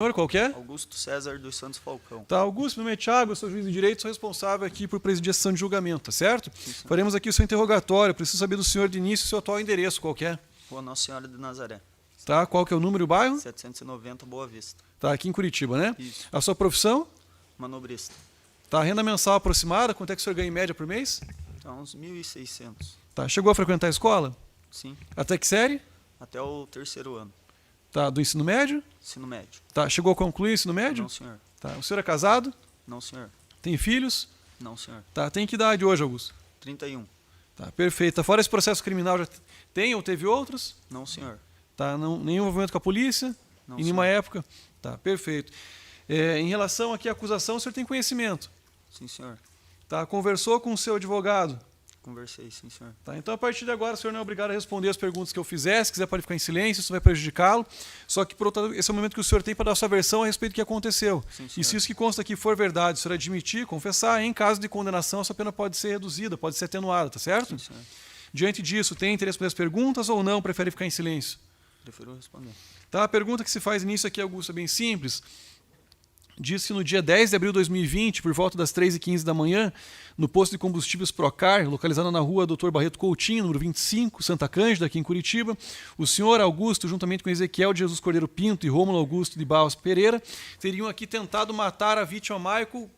Senhor, qual que é? Augusto César dos Santos Falcão. Tá, Augusto, meu nome é Thiago, eu sou juiz de direito, sou responsável aqui por presidir a sessão de julgamento, tá certo? Sim, senhor. Faremos aqui o seu interrogatório, preciso saber do senhor de início o seu atual endereço, qual que é? Rua Nossa Senhora de Nazaré, Tá, qual que é o número e o bairro? 790 Boa Vista. Tá, aqui em Curitiba, né? Isso. A sua profissão? Manobrista. Tá, renda mensal aproximada, quanto é que o senhor ganha em média por mês? Então, uns 1.600. Tá, chegou a frequentar a escola? Sim, Até que série? até o 3º ano. Tá, do ensino médio? Ensino médio. Tá, chegou a concluir o ensino médio? Não, senhor. Tá, o senhor é casado? Não, senhor. Tem filhos? Não, senhor. Tá, tem que idade hoje, Augusto? 31. Tá, perfeito. Tá, fora esse processo criminal, já tem ou teve outros? Não, senhor. Tá, não, nenhum envolvimento com a polícia? Não, Em nenhuma senhor. época? Tá, perfeito. Em relação aqui à acusação, o senhor tem conhecimento? Sim, senhor. Tá, conversou com o seu advogado? Conversei, sim, senhor. Tá, então, a partir de agora, o senhor não é obrigado a responder as perguntas que eu fizer. Se quiser, pode ficar em silêncio, isso vai prejudicá-lo. Só que, por outro lado, esse é o momento que o senhor tem para dar a sua versão a respeito do que aconteceu. Sim, E senhor. se isso que consta aqui for verdade, o senhor admitir, confessar, em caso de condenação, a sua pena pode ser reduzida, pode ser atenuada, tá certo? Sim, senhor. Diante disso, tem interesse pelas perguntas ou não? Prefere ficar em silêncio? Prefiro responder. Tá, a pergunta que se faz início aqui, Augusto, é bem simples. Diz que no dia 10 de abril de 2020, por volta das 3h15 da manhã, no posto de combustíveis Procar, localizado na rua Dr. Barreto Coutinho, número 25, Santa Cândida, aqui em Curitiba, o senhor Augusto, juntamente com Ezequiel de Jesus Cordeiro Pinto e Rômulo Augusto de Barros Pereira, teriam aqui tentado matar a vítima Michael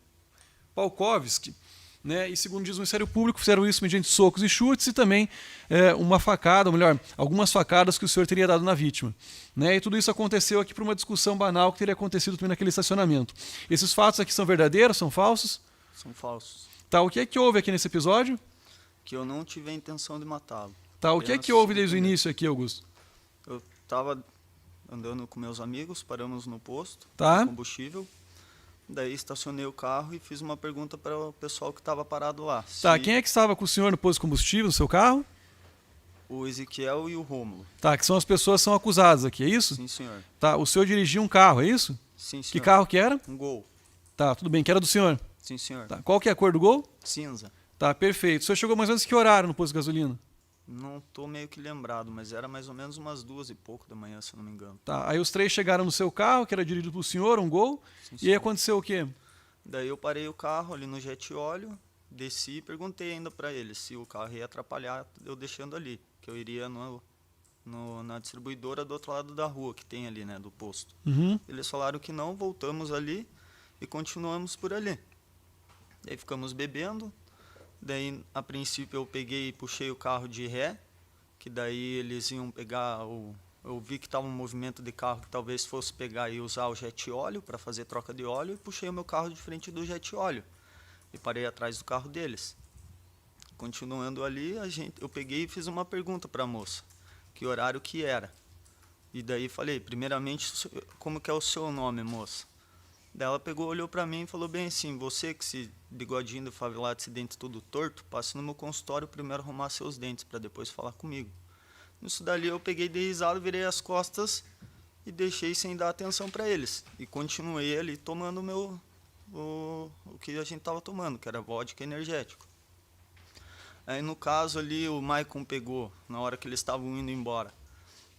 Palkowski, né? E segundo diz o Ministério Público, fizeram isso mediante socos e chutes e também uma facada, ou melhor, algumas facadas que o senhor teria dado na vítima. Né? E tudo isso aconteceu aqui por uma discussão banal que teria acontecido também naquele estacionamento. Esses fatos aqui são verdadeiros, são falsos? São falsos. Tá, o que é que houve aqui nesse episódio? Que eu não tive a intenção de matá-lo. Tá, o que é que houve desde o início aqui, Augusto? Eu estava andando com meus amigos, paramos no posto Tá. de combustível. Daí estacionei o carro e fiz uma pergunta para o pessoal que estava parado lá. Tá, quem é que estava com o senhor no posto de combustível, no seu carro? O Ezequiel e o Rômulo. Tá, que são as pessoas que são acusadas aqui, é isso? Sim, senhor. Tá, o senhor dirigia um carro, é isso? Sim, senhor. Que carro que era? Um Gol. Tá, tudo bem, que era do senhor. Sim, senhor. Tá, qual que é a cor do Gol? Cinza. Tá, perfeito. O senhor chegou mais ou menos que horário no posto de gasolina? Não tô meio que lembrado, mas era mais ou menos umas 2h pouco da manhã, se eu não me engano. Tá, aí os três chegaram no seu carro, que era dirigido pelo senhor, um Gol, Sim, e aí senhor. aconteceu o quê? Daí eu parei o carro ali no jet óleo, desci e perguntei ainda para eles se o carro ia atrapalhar eu deixando ali, que eu iria na distribuidora do outro lado da rua, que tem ali, né, do posto. Uhum. Eles falaram que não, voltamos ali e continuamos por ali. Daí ficamos bebendo, daí a princípio eu peguei e puxei o carro de ré, que daí eles iam pegar eu vi que estava um movimento de carro que talvez fosse pegar e usar o jet óleo para fazer troca de óleo, e puxei o meu carro de frente do jet óleo e parei atrás do carro deles. Continuando ali, eu peguei e fiz uma pergunta para a moça, que horário que era. E daí falei, primeiramente, como que é o seu nome, moça? Daí ela pegou, olhou para mim e falou bem assim, você que esse bigodinho do favelado, esse dente tudo torto, passe no meu consultório primeiro arrumar seus dentes para depois falar comigo. Nisso dali eu peguei de risada, virei as costas e deixei sem dar atenção para eles. E continuei ali tomando o que a gente estava tomando, que era vodka energético. Aí no caso ali o Maicon pegou, na hora que eles estavam indo embora.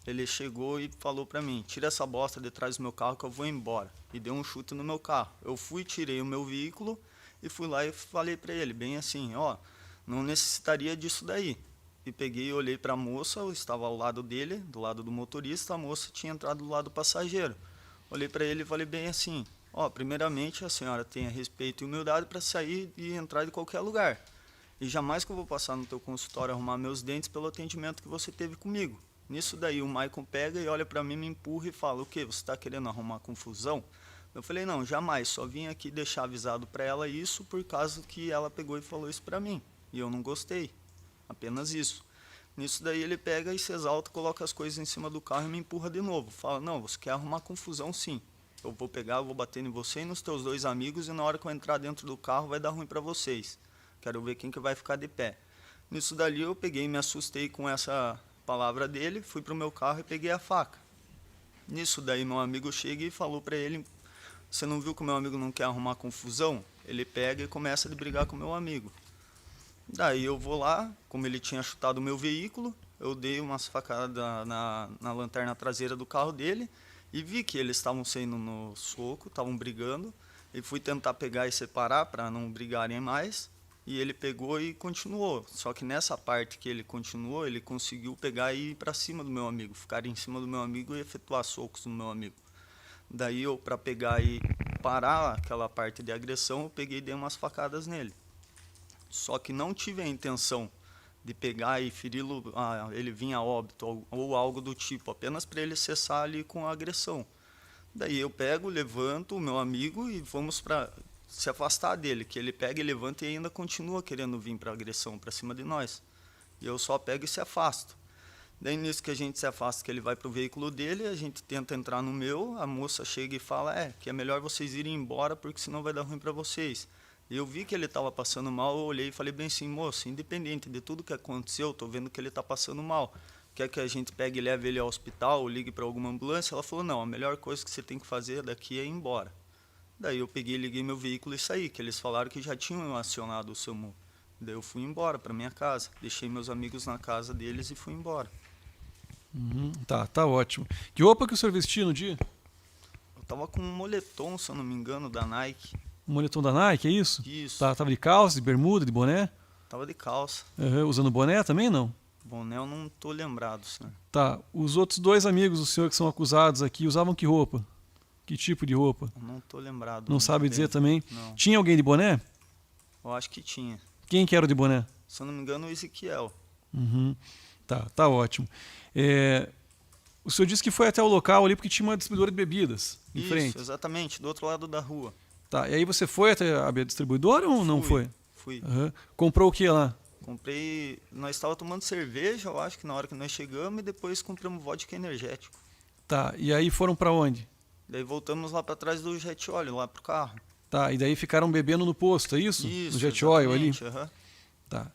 Ele chegou e falou para mim, tira essa bosta de trás do meu carro que eu vou embora. E deu um chute no meu carro. Eu fui, tirei o meu veículo e fui lá e falei para ele, bem assim, ó, não necessitaria disso daí. E peguei e olhei para a moça, eu estava ao lado dele, do lado do motorista, a moça tinha entrado do lado do passageiro. Olhei para ele e falei bem assim, ó, primeiramente a senhora tenha respeito e humildade para sair e entrar de qualquer lugar. E jamais que eu vou passar no teu consultório arrumar meus dentes pelo atendimento que você teve comigo. Nisso daí o Maicon pega e olha para mim, me empurra e fala, o quê, você está querendo arrumar confusão? Eu falei, não, jamais, só vim aqui deixar avisado para ela isso por causa que ela pegou e falou isso para mim. E eu não gostei. Apenas isso. Nisso daí ele pega e se exalta, coloca as coisas em cima do carro e me empurra de novo. Fala, não, você quer arrumar confusão sim. Eu vou pegar, eu vou bater em você e nos teus dois amigos e na hora que eu entrar dentro do carro vai dar ruim para vocês. Quero ver quem que vai ficar de pé. Nisso dali eu peguei e me assustei com essa palavra dele, fui pro meu carro e peguei a faca. Nisso daí meu amigo chega e falou para ele, você não viu que o meu amigo não quer arrumar confusão? Ele pega e começa a brigar com o meu amigo. Daí eu vou lá, como ele tinha chutado o meu veículo, eu dei umas facadas na lanterna traseira do carro dele e vi que eles estavam saindo no soco, estavam brigando, e fui tentar pegar e separar para não brigarem mais, e ele pegou e continuou. Só que nessa parte que ele continuou, ele conseguiu pegar e ir para cima do meu amigo, ficar em cima do meu amigo e efetuar socos no meu amigo. Daí eu, para pegar e parar aquela parte de agressão, eu peguei e dei umas facadas nele. Só que não tive a intenção de pegar e feri-lo, ele vinha a óbito ou algo do tipo, apenas para ele cessar ali com a agressão. Daí eu pego, levanto o meu amigo e vamos para se afastar dele, que ele pega e levanta e ainda continua querendo vir para agressão, para cima de nós. E eu só pego e se afasto. Daí nisso que a gente se afasta, que ele vai para o veículo dele, a gente tenta entrar no meu, a moça chega e fala, que é melhor vocês irem embora porque senão vai dar ruim para vocês. Eu vi que ele estava passando mal, eu olhei e falei bem assim, moço, independente de tudo que aconteceu, estou vendo que ele está passando mal. Quer que a gente pegue e leve ele ao hospital ou ligue para alguma ambulância? Ela falou, não, a melhor coisa que você tem que fazer daqui é ir embora. Daí eu peguei, liguei meu veículo e saí, que eles falaram que já tinham acionado o SAMU. Daí eu fui embora para minha casa, deixei meus amigos na casa deles e fui embora. Tá ótimo. Que roupa que o senhor vestia no dia? Eu tava com um moletom, se eu não me engano, da Nike. Um moletom da Nike, é isso? Isso. Tava de calça, de bermuda, de boné? Tava de calça. Usando boné também, não? Boné eu não tô lembrado, senhor. Tá. Os outros dois amigos do senhor que são acusados aqui usavam que roupa? Que tipo de roupa? Eu não tô lembrado. Não sabe dizer também? Não. Tinha alguém de boné? Eu acho que tinha. Quem que era o de boné? Se eu não me engano, o Ezequiel. Tá ótimo. O senhor disse que foi até o local ali porque tinha uma distribuidora de bebidas em frente. Isso, exatamente, do outro lado da rua. Tá, e aí você foi até a distribuidora ou não foi? Fui. Comprou o que lá? Comprei, nós estávamos tomando cerveja, eu acho que na hora que nós chegamos, e depois compramos vodka energético. Tá, e aí foram para onde? Daí voltamos lá para trás do jet óleo, lá pro carro. Tá, e daí ficaram bebendo no posto, é isso? Isso, no jet oil ali? Tá.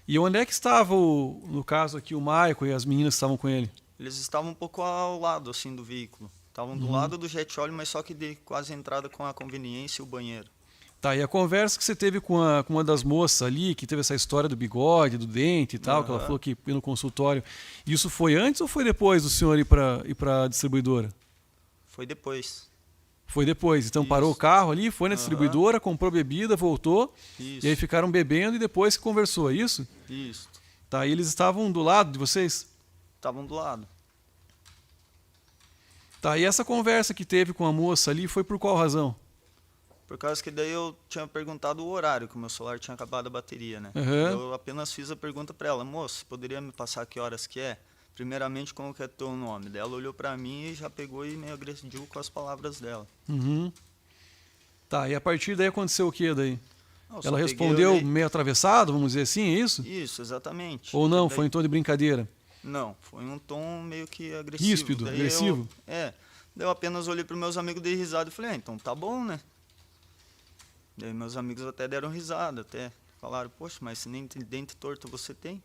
E onde é que estava, no caso aqui, o Maico e as meninas que estavam com ele? Eles estavam um pouco ao lado, assim, do veículo. Estavam do lado do jet óleo, mas só que de quase entrada com a conveniência e o banheiro. Tá, e a conversa que você teve com uma das moças ali, que teve essa história do bigode, do dente e tal, que ela falou que ia no consultório, isso foi antes ou foi depois do senhor ir para a distribuidora? Foi depois. Foi depois, então Isso. parou o carro ali, foi na distribuidora, comprou bebida, voltou, Isso. e aí ficaram bebendo e depois que conversou, é isso? Isso. Tá, e eles estavam do lado de vocês? Estavam do lado. Tá, e essa conversa que teve com a moça ali foi por qual razão? Por causa que daí eu tinha perguntado o horário, que o meu celular tinha acabado a bateria, né? Eu apenas fiz a pergunta para ela, moça, poderia me passar que horas que é? Primeiramente, como que é teu nome? Daí ela olhou para mim e já pegou e me agrediu com as palavras dela. Tá, e a partir daí aconteceu o que daí? Eu só Ela peguei, respondeu olhei. meio atravessado, vamos dizer assim, é isso? Isso, exatamente. Ou não, Daí- foi em tom de brincadeira? Não, foi um tom meio que agressivo. Ríspido, Daí agressivo? Daí eu apenas olhei para meus amigos, dei risada e falei, então tá bom, né? Daí meus amigos até deram risada, até falaram, poxa, mas se nem dente torto você tem?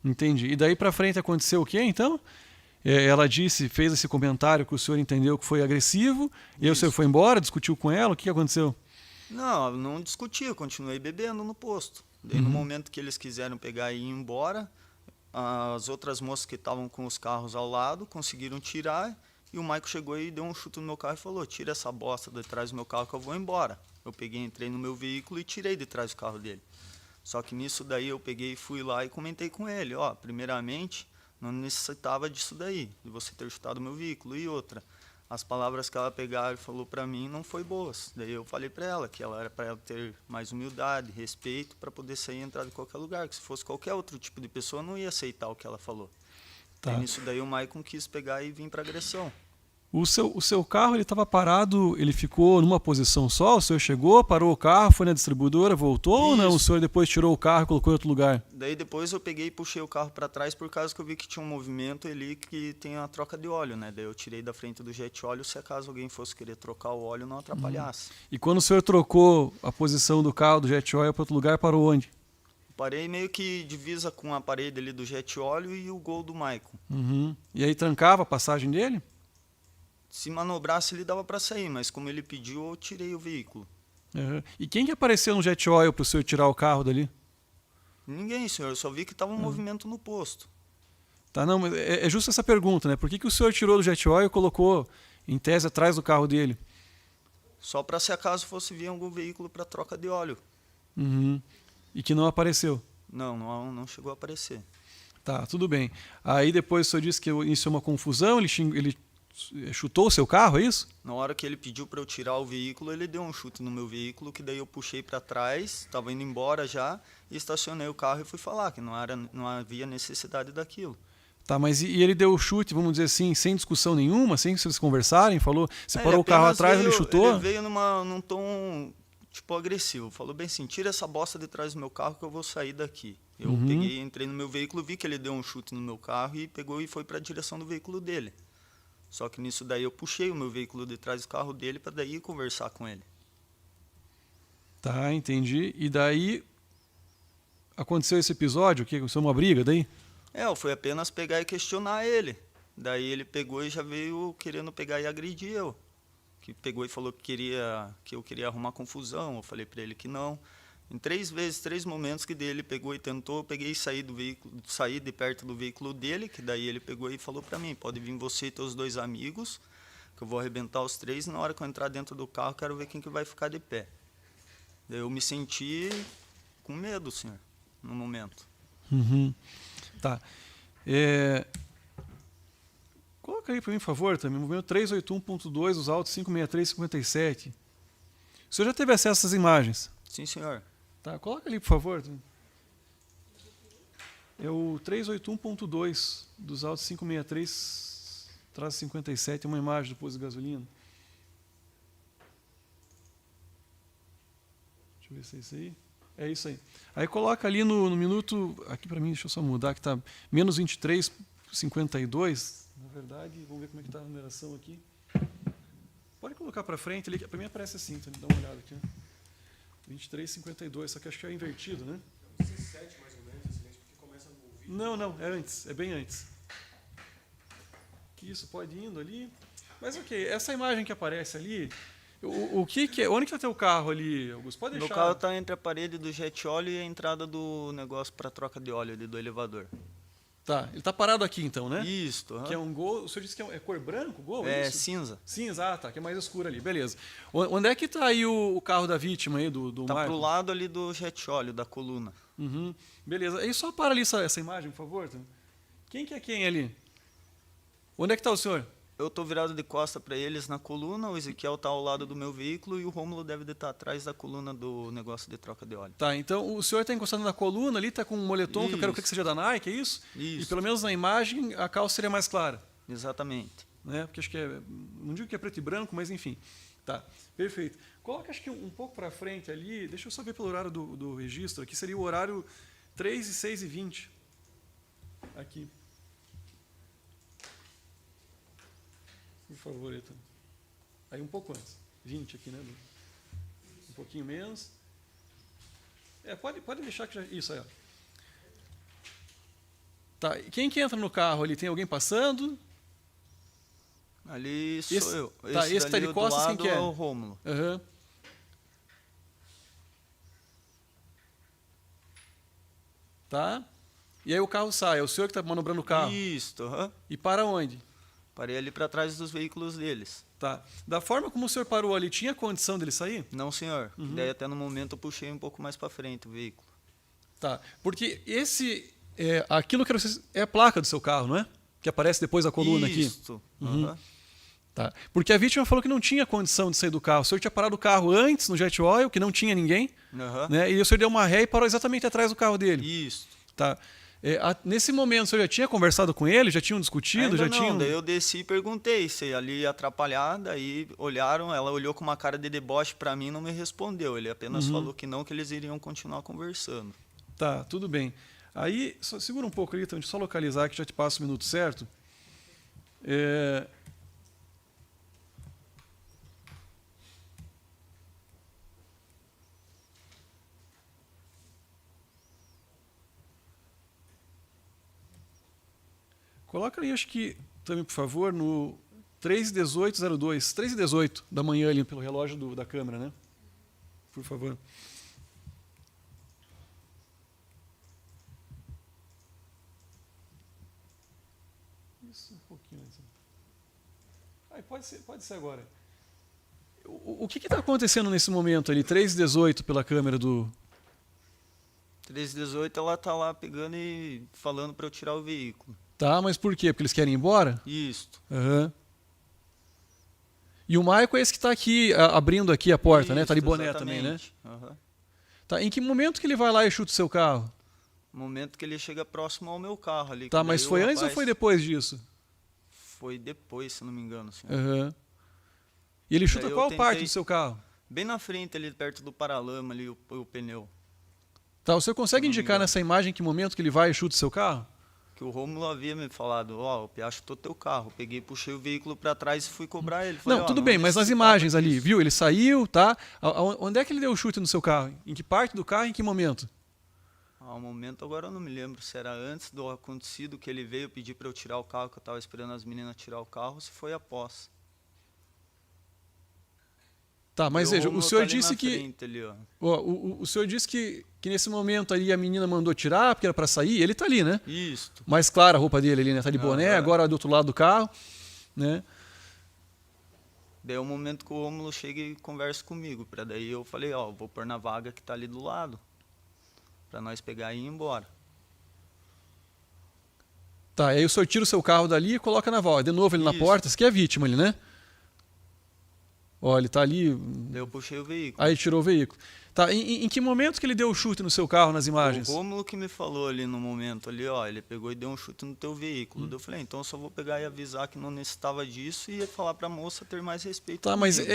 Entendi. E daí pra frente aconteceu o quê, então? Ela disse, fez esse comentário que o senhor entendeu que foi agressivo, e aí o senhor foi embora, discutiu com ela, o que aconteceu? Não, não discuti, eu continuei bebendo no posto. Daí no momento que eles quiseram pegar e ir embora, as outras moças que estavam com os carros ao lado conseguiram tirar, e o Maico chegou e deu um chute no meu carro e falou, tira essa bosta de trás do meu carro que eu vou embora. Eu peguei, entrei no meu veículo e tirei de trás do carro dele. Só que nisso daí eu peguei e fui lá e comentei com ele, primeiramente, não necessitava disso daí, de você ter chutado meu veículo. E outra, as palavras que ela pegaram e falou pra mim não foi boas. Daí eu falei pra ela que ela era pra ela ter mais humildade, respeito, pra poder sair e entrar em qualquer lugar, que se fosse qualquer outro tipo de pessoa, eu não ia aceitar o que ela falou. Tá. E nisso daí o Maicon quis pegar e vir pra agressão. O seu carro, ele estava parado, ele ficou numa posição só? O senhor chegou, parou o carro, foi na distribuidora, voltou ou não? O senhor depois tirou o carro e colocou em outro lugar? Daí depois eu peguei e puxei o carro para trás por causa que eu vi que tinha um movimento ali que tem a troca de óleo, né? Daí eu tirei da frente do jet óleo se acaso alguém fosse querer trocar o óleo não atrapalhasse. E quando o senhor trocou a posição do carro, do jet oil para outro lugar, parou onde? Parei meio que divisa com a parede ali do jet óleo e o gol do Maicon. E aí trancava a passagem dele? Se manobrasse ele dava para sair, mas como ele pediu eu tirei o veículo. E quem que apareceu no jet oil para o senhor tirar o carro dali? Ninguém, senhor, eu só vi que estava um movimento no posto. Tá, não, mas é justo essa pergunta, né? Por que o senhor tirou do jet oil e colocou, em tese, atrás do carro dele? Só para se acaso fosse vir algum veículo para troca de óleo. Uhum. E que não apareceu. Não chegou a aparecer. Tá, tudo bem. Aí depois o senhor disse que iniciou uma confusão, ele chutou o seu carro, é isso? Na hora que ele pediu para eu tirar o veículo, ele deu um chute no meu veículo, que daí eu puxei para trás, estava indo embora já, e estacionei o carro e fui falar que não havia necessidade daquilo. Tá, mas e ele deu o chute, vamos dizer assim, sem discussão nenhuma, sem vocês conversarem, falou, você parou o carro atrás, ele chutou? Ele veio num tom tipo agressivo, falou bem assim, tira essa bosta de trás do meu carro que eu vou sair daqui. Eu peguei, entrei no meu veículo, vi que ele deu um chute no meu carro e pegou e foi para a direção do veículo dele. Só que nisso daí eu puxei o meu veículo de trás do carro dele para daí conversar com ele. Tá, entendi. E daí aconteceu esse episódio, que aconteceu uma briga daí? Eu fui apenas pegar e questionar ele. Daí ele pegou e já veio querendo pegar e agredir eu. Que pegou e falou que eu queria arrumar confusão. Eu falei para ele que não. Em 3 momentos que dele pegou e tentou, eu peguei e saí do veículo, saí de perto do veículo dele, que daí ele pegou e falou para mim, pode vir você e teus 2 amigos, que eu vou arrebentar os 3, e na hora que eu entrar dentro do carro, quero ver quem que vai ficar de pé. Daí eu me senti com medo, senhor, no momento. Uhum. Tá. Coloca aí para mim, por favor, também, movimento 381.2, os autos 56357. O senhor já teve acesso a essas imagens? Sim, senhor. Tá, coloca ali, por favor. É o 381.2 dos autos 563-57, é uma imagem do posto de gasolina. Deixa eu ver se é isso aí. É isso aí. Aí coloca ali no minuto, aqui para mim, deixa eu só mudar, que está menos 23:52. Na verdade, vamos ver como é que está a numeração aqui. Pode colocar para frente ali, que para mim aparece assim, então dá uma olhada aqui. 23:52, só que acho que é invertido, né? 17 mais ou menos, excelente, porque começa no vídeo. Não, é antes, é bem antes. Que isso, pode ir indo ali. Mas ok, essa imagem que aparece ali, o que é? Onde que está teu carro ali, Augusto? Pode Meu deixar. carro está entre a parede do jet óleo e a entrada do negócio para troca de óleo ali do elevador. Tá, ele está parado aqui então, né? Isso. Que é um Gol, o senhor disse que é cor branco, Gol? É isso? cinza. Cinza, tá, que é mais escuro ali, beleza. Onde é que está aí o carro da vítima aí, do Tá Marco? pro lado ali do jet óleo, da coluna. Uhum, beleza. Aí só para ali essa imagem, por favor. Quem que é quem ali? Onde é que está o senhor? Eu tô virado de costa para eles na coluna, o Ezequiel tá ao lado do meu veículo e o Rômulo deve estar atrás da coluna do negócio de troca de óleo. Tá, então o senhor está encostado na coluna ali, está com um moletom que eu quero que seja da Nike, é isso? Isso. E pelo menos na imagem a calça seria mais clara, Exatamente. né? Porque acho que não digo que é preto e branco, mas enfim. Tá, perfeito. Coloca acho que um pouco para frente ali, deixa eu só ver pelo horário do registro, aqui seria o horário 3:06:20. Aqui. Por favor, Ethan. Aí um pouco antes. 20 aqui, né? Um pouquinho menos. Pode deixar que já. Isso aí, ó. Tá. E quem que entra no carro ali? Tem alguém passando? Ali sou Esse- eu. tá, esse tá de do costas, quem lado que é? o Rômulo. Aham. Tá. E aí o carro sai. É o senhor que está manobrando o carro. Isso, aham. E para onde? Parei ali para trás dos veículos deles. Tá. Da forma como o senhor parou ali, tinha condição dele sair? Não, senhor. Uhum. Daí até no momento eu puxei um pouco mais para frente o veículo. Tá. Porque aquilo que é a placa do seu carro, não é? Que aparece depois da coluna aqui. Isso. Uhum. Aham. Tá. Porque a vítima falou que não tinha condição de sair do carro. O senhor tinha parado o carro antes no jet oil, que não tinha ninguém, Aham. né? E o senhor deu uma ré e parou exatamente atrás do carro dele. Isso. Tá. Nesse momento, o senhor já tinha conversado com ele? Já tinham discutido? Ainda já não, tinham... daí eu desci e perguntei se ali ia atrapalhar, daí olharam, ela olhou com uma cara de deboche para mim e não me respondeu. Ele apenas falou que não, que eles iriam continuar conversando. Tá, tudo bem. Aí, segura um pouco ali, então, deixa eu só localizar que já te passo o minuto certo. Coloca aí, acho que, também, por favor, no 3:18:02, 3:18 da manhã ali, pelo relógio da câmera, né? Por favor. pode ser agora. O que está acontecendo nesse momento ali? 3:18 pela câmera do... 318 ela tá lá pegando e falando para eu tirar o veículo. Tá, mas por quê? Porque eles querem ir embora? Isto. Aham. E o Maico é esse que está aqui, abrindo aqui a porta, né? Tá de Isto, boné também, né? exatamente. Aham. Tá, em que momento que ele vai lá e chuta o seu carro? No momento que ele chega próximo ao meu carro ali. Tá, que mas daí o foi antes ou rapaz- foi depois disso? Foi depois, se não me engano, senhor. Aham. E ele chuta Daí eu qual parte tentei- do seu carro? Bem na frente ali, perto do paralama ali, o pneu. Tá, o senhor consegue Se não me indicar engano. nessa imagem que momento que ele vai e chuta o seu carro? Que o Rômulo havia me falado, ó, o Piá chutou teu carro. Peguei, puxei o veículo para trás e fui cobrar ele. Falei, Não, ó, tudo bem, mas nas necessitava imagens ali, disso. viu? Ele saiu, tá? Onde é que ele deu o chute no seu carro? Em que parte do carro, em que momento? Ao momento agora eu não me lembro se era antes do acontecido que ele veio pedir para eu tirar o carro, que eu estava esperando as meninas tirar o carro, ou se foi após. Tá, mas E veja, o Rômulo senhor tá ali disse na que... frente ali, ó. Ó, o senhor disse que nesse momento ali a menina mandou tirar, porque era para sair, ele tá ali, né? Isto. Mais clara a roupa dele ali, né? Tá de boné, Aham. agora do outro lado do carro, né? Daí é o momento que o Rômulo chega e conversa comigo. Pra daí eu falei, ó, vou pôr na vaga que tá ali do lado. Pra nós pegar e ir embora. Tá, aí o senhor tira o seu carro dali e coloca na vaga. De novo ele na Isso. porta, esse aqui é a vítima ali, né? Ó, ele tá ali, Daí eu puxei o veículo. aí tirou o veículo. Tá, em que momento que ele deu o chute no seu carro nas imagens? O Rômulo que me falou ali no momento ali, ó, ele pegou e deu um chute no teu veículo. Daí eu falei, então eu só vou pegar e avisar que não necessitava disso e ia falar pra moça ter mais respeito Tá, mas comigo.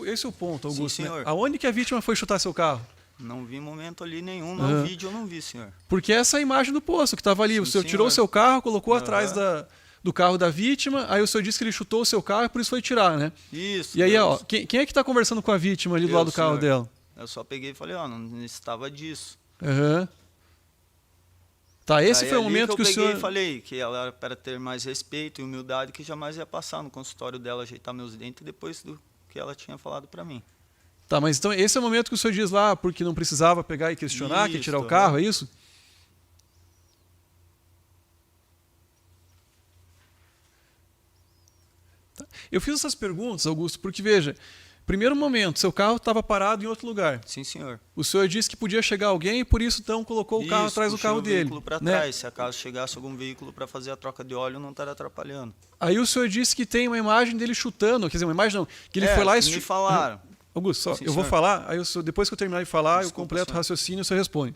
esse é o ponto, Augusto. Sim, né? senhor. Aonde que a vítima foi chutar seu carro? Não vi momento ali nenhum, no Aham. vídeo eu não vi, senhor. Porque essa é a imagem do poço que estava ali. O Sim, senhor tirou o senhor. seu carro, colocou atrás Aham. do carro da vítima, aí o senhor disse que ele chutou o seu carro e por isso foi tirar, né? Isso. E aí, ó, Deus. quem é que está conversando com a vítima ali do Eu, lado do carro senhor. dela? Eu só peguei e falei, ó, não necessitava disso. Aham. Tá, esse Daí foi o ali momento que eu o peguei senhor... e falei que ela era para ter mais respeito e humildade, que jamais ia passar no consultório dela ajeitar meus dentes depois do que ela tinha falado para mim. Tá, mas então esse é o momento que o senhor diz lá, porque não precisava pegar e questionar, que ia tirar o Isso, carro, aham. é isso? Tá. Eu fiz essas perguntas, Augusto, porque veja, primeiro momento, seu carro estava parado em outro lugar. Sim, senhor. O senhor disse que podia chegar alguém e por isso então colocou o carro Isso, atrás do puxei carro o dele. veículo para Né? trás, se acaso chegasse algum veículo para fazer a troca de óleo, não estaria atrapalhando. Aí o senhor disse que tem uma imagem dele chutando, quer dizer, uma imagem não, que ele É, foi lá e... me falaram. Augusto, só, Sim, eu vou senhor. falar, aí depois que eu terminar de falar, eu Desculpa, completo o senhor. raciocínio e o senhor responde.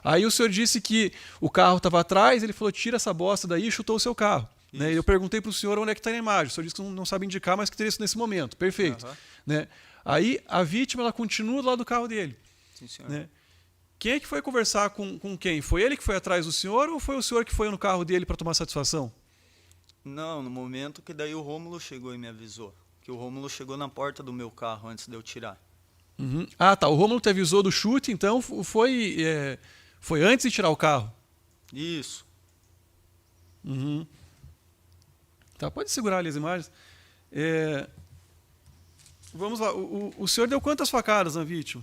Aí o senhor disse que o carro estava atrás, ele falou, tira essa bosta daí e chutou o seu carro. Né? Isso. Eu perguntei para o senhor onde é que está a imagem. O senhor disse que não sabe indicar, mas que teria isso nesse momento. Perfeito. Aham. Né? Aí a vítima ela continua do lado do carro dele. Sim, senhor. Né? Quem é que foi conversar com quem? Foi ele que foi atrás do senhor ou foi o senhor que foi no carro dele para tomar satisfação? Não, no momento que daí o Rômulo chegou e me avisou. Que o Rômulo chegou na porta do meu carro antes de eu tirar. Uhum. Ah, tá. O Rômulo te avisou do chute, então foi antes de tirar o carro. Isso. Uhum. Tá, pode segurar ali as imagens. Vamos lá. O senhor deu quantas facadas na vítima?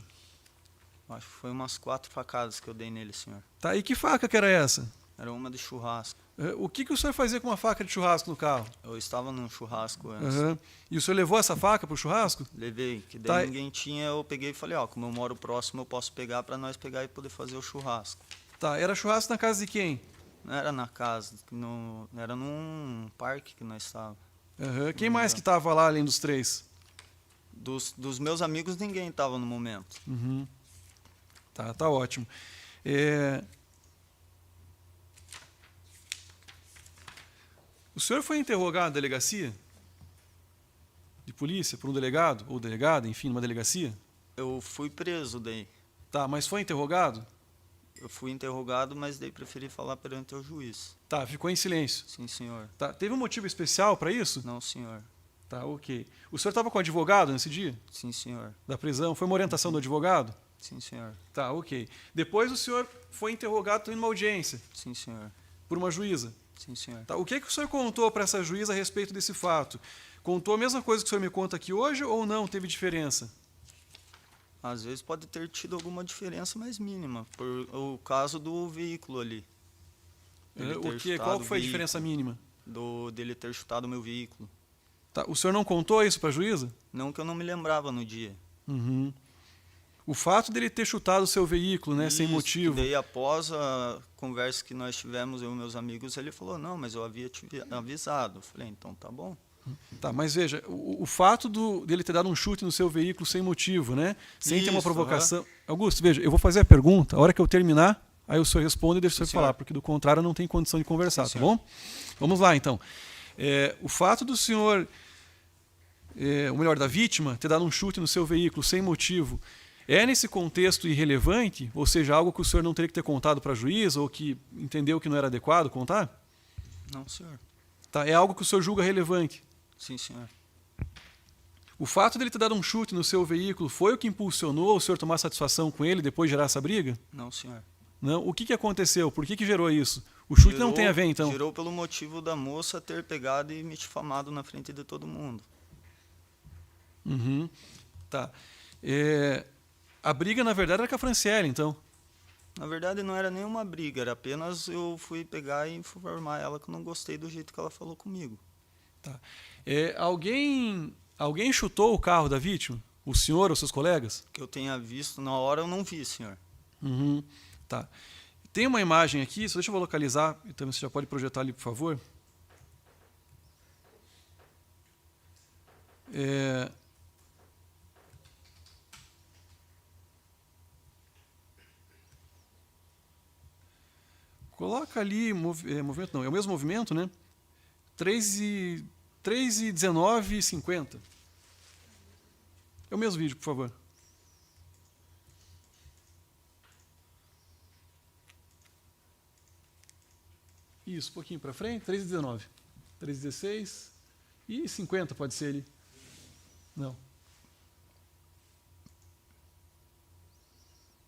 Acho que foi umas 4 facadas que eu dei nele, senhor. Tá, e que faca que era essa? Era uma de churrasco. O que o senhor fazia com uma faca de churrasco no carro? Eu estava num churrasco antes. Uhum. E o senhor levou essa faca pro churrasco? Levei, que Tá. daí ninguém tinha, eu peguei e falei, ó, como eu moro próximo, eu posso pegar para nós pegar e poder fazer o churrasco. Tá, era churrasco na casa de quem? Não era na casa, era num parque que nós estávamos. Uhum. Quem mais que estava lá além dos três? Dos meus amigos, ninguém estava no momento. Uhum. Tá ótimo. O senhor foi interrogado na delegacia? De polícia, por um delegado? Ou delegada, enfim, numa delegacia? Eu fui preso daí. Tá, mas foi interrogado? Eu fui interrogado, mas daí preferi falar perante o juiz. Tá, ficou em silêncio. Sim, senhor. Tá, teve um motivo especial para isso? Não, senhor. Tá, ok. O senhor estava com advogado nesse dia? Sim, senhor. Da prisão? Foi uma orientação do advogado? Sim, senhor. Tá, ok. Depois o senhor foi interrogado também numa audiência, Sim, senhor. por uma juíza. Sim, senhor. Tá, o que o senhor contou para essa juíza a respeito desse fato? Contou a mesma coisa que o senhor me conta aqui hoje ou não teve diferença? Às vezes pode ter tido alguma diferença, mas mínima. Por o caso do veículo ali. Dele ter O quê? chutado Qual que foi a o diferença mínima? Dele ter chutado o meu veículo. Tá, o senhor não contou isso para a juíza? Não que eu não me lembrava no dia. Uhum. O fato dele ter chutado o seu veículo, né, sem Isso, motivo. que daí, após a conversa que nós tivemos, eu e meus amigos, ele falou, não, mas eu havia te avisado. Eu falei, então tá bom. Tá, mas veja, o fato dele ter dado um chute no seu veículo sem motivo, né, sem ter uma Isso, provocação. Augusto, veja, eu vou fazer a pergunta, a hora que eu terminar, aí o senhor responde e deixa o senhor senhor. falar, porque do contrário eu não tenho condição de conversar, Sim, tá senhor. bom? Vamos lá, então. O fato do senhor, ou melhor, da vítima, ter dado um chute no seu veículo sem motivo, é nesse contexto irrelevante, ou seja, algo que o senhor não teria que ter contado para a juíza ou que entendeu que não era adequado contar? Não, senhor. Tá, é algo que o senhor julga relevante. Sim, senhor. O fato dele ter dado um chute no seu veículo foi o que impulsionou o senhor tomar satisfação com ele e depois gerar essa briga? Não, senhor. Não. O que aconteceu? Por que gerou isso? O chute não tem a ver, então? Gerou pelo motivo da moça ter pegado e me difamado na frente de todo mundo. Uhum. Tá. A briga, na verdade, era com a Franciele, então. Na verdade, não era nenhuma briga, era apenas eu fui pegar e informar ela que eu não gostei do jeito que ela falou comigo. Tá. Alguém chutou o carro da vítima? O senhor ou seus colegas? Que eu tenha visto, na hora eu não vi, senhor. Uhum. Tá. Tem uma imagem aqui, só deixa eu localizar, então você já pode projetar ali, por favor. Coloca ali, movimento não, é o mesmo movimento, né? 3:19:50. É o mesmo vídeo, por favor. Isso, um pouquinho para frente, 3:19. 3:16 e 50 pode ser ali. Não.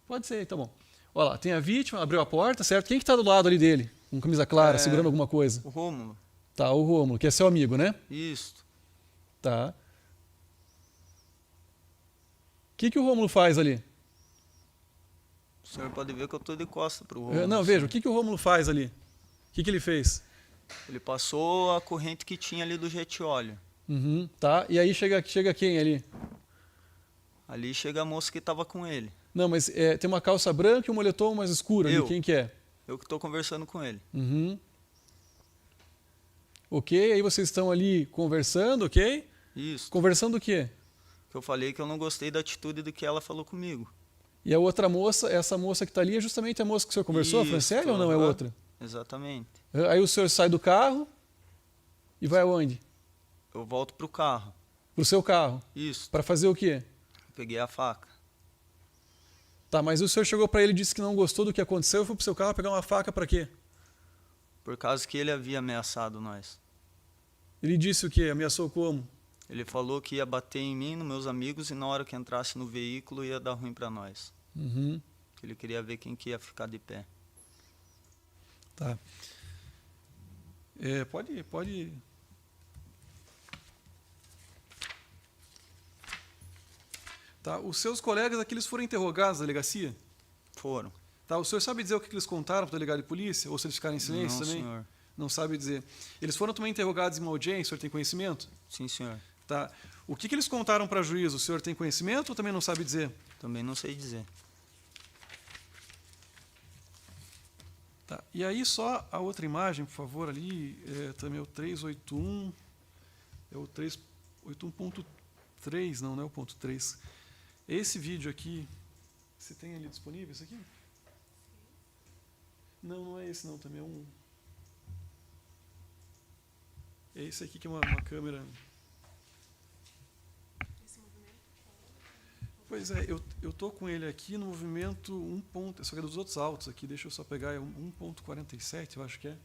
Pode ser, tá bom. Olha lá, tem a vítima, abriu a porta, certo? Quem que está do lado ali dele? Com camisa clara, segurando alguma coisa? O Rômulo. Tá, o Rômulo, que é seu amigo, né? Isso. Tá. O que o Rômulo faz ali? O senhor pode ver que eu estou de costa para o Rômulo. Não, veja, o que o Rômulo faz ali? O que ele fez? Ele passou a corrente que tinha ali do jet óleo. Uhum, tá, e aí chega quem ali? Ali chega a moça que estava com ele. Não, mas tem uma calça branca e um moletom mais escuro ali, quem que é? Eu que estou conversando com ele. Uhum. Ok, aí vocês estão ali conversando, ok? Isso. Conversando o quê? Que eu falei que eu não gostei da atitude do que ela falou comigo. E a outra moça, essa moça que está ali, é justamente a moça que o senhor conversou, a Franciele, ou não é outra? Exatamente. Aí o senhor sai do carro e vai aonde? Eu volto pro carro. Pro seu carro. Isso. Para fazer o quê? Peguei a faca. Tá, mas o senhor chegou para ele e disse que não gostou do que aconteceu e foi pro seu carro pegar uma faca para quê? Por causa que ele havia ameaçado nós. Ele disse o quê? Ameaçou como? Ele falou que ia bater em mim, nos meus amigos, e na hora que entrasse no veículo ia dar ruim para nós. Uhum. Ele queria ver quem que ia ficar de pé. Tá. Pode. Tá. Os seus colegas aqui, eles foram interrogados na delegacia? Foram. Tá. O senhor sabe dizer o que eles contaram para o delegado de polícia? Ou se eles ficaram em silêncio Não, também? senhor. Não sabe dizer. Eles foram também interrogados em uma audiência, o senhor tem conhecimento? Sim, senhor. Tá. O que eles contaram para a juíza? O senhor tem conhecimento ou também não sabe dizer? Também não sei dizer. Tá. E aí só a outra imagem, por favor, ali, também é o 381, é o 381.3, não é o ponto 3. Esse vídeo aqui, você tem ali disponível esse aqui? Não é esse não, também é um... É esse aqui que é uma câmera... Pois é, eu tô com ele aqui no movimento 1. Só que é dos outros autos aqui, deixa eu só pegar, é 1.47, eu acho que é.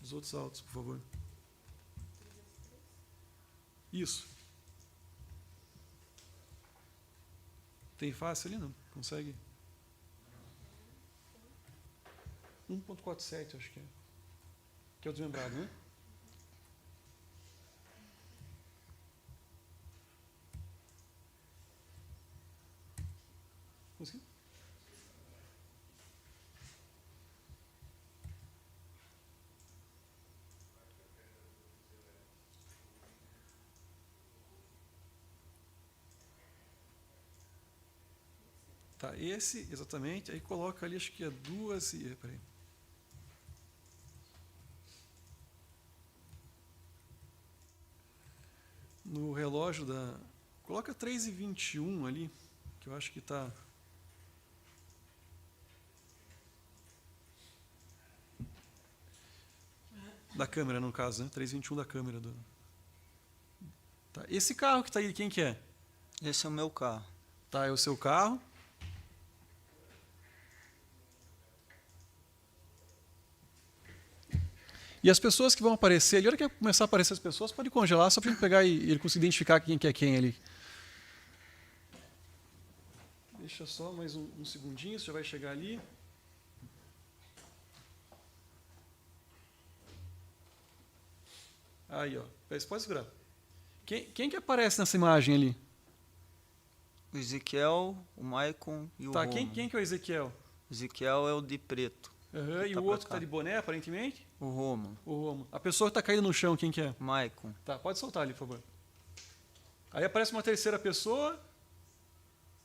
Dos outros autos, por favor. Isso. Tem fácil ali, não? Consegue? 1.47, acho que é. Que é o desmembrado, né? Conseguiu? Tá, esse, exatamente. Aí coloca ali, acho que é 2 e... Peraí. No relógio da... Coloca 3h21 ali, que eu acho que está... Da câmera, no caso, né? 3h21 da câmera. Tá. Esse carro que está aí, quem que é? Esse é o meu carro. Tá, é o seu carro. E as pessoas que vão aparecer ali, a hora que começar a aparecer as pessoas, pode congelar, só para a gente pegar e ele conseguir identificar quem que é quem ali. Deixa só mais um segundinho, você já vai chegar ali. Aí, ó. Pode segurar. Quem que aparece nessa imagem ali? O Ezequiel, o Maicon e o Tá, Romulo. quem que é o Ezequiel? O Ezequiel é o de preto. Uhum, e Tá o pra outro que cá. está de boné, aparentemente? O Romulo. O Romulo. A pessoa que está caída no chão, quem que é? Maicon. Tá, pode soltar ali, por favor. Aí aparece uma terceira pessoa.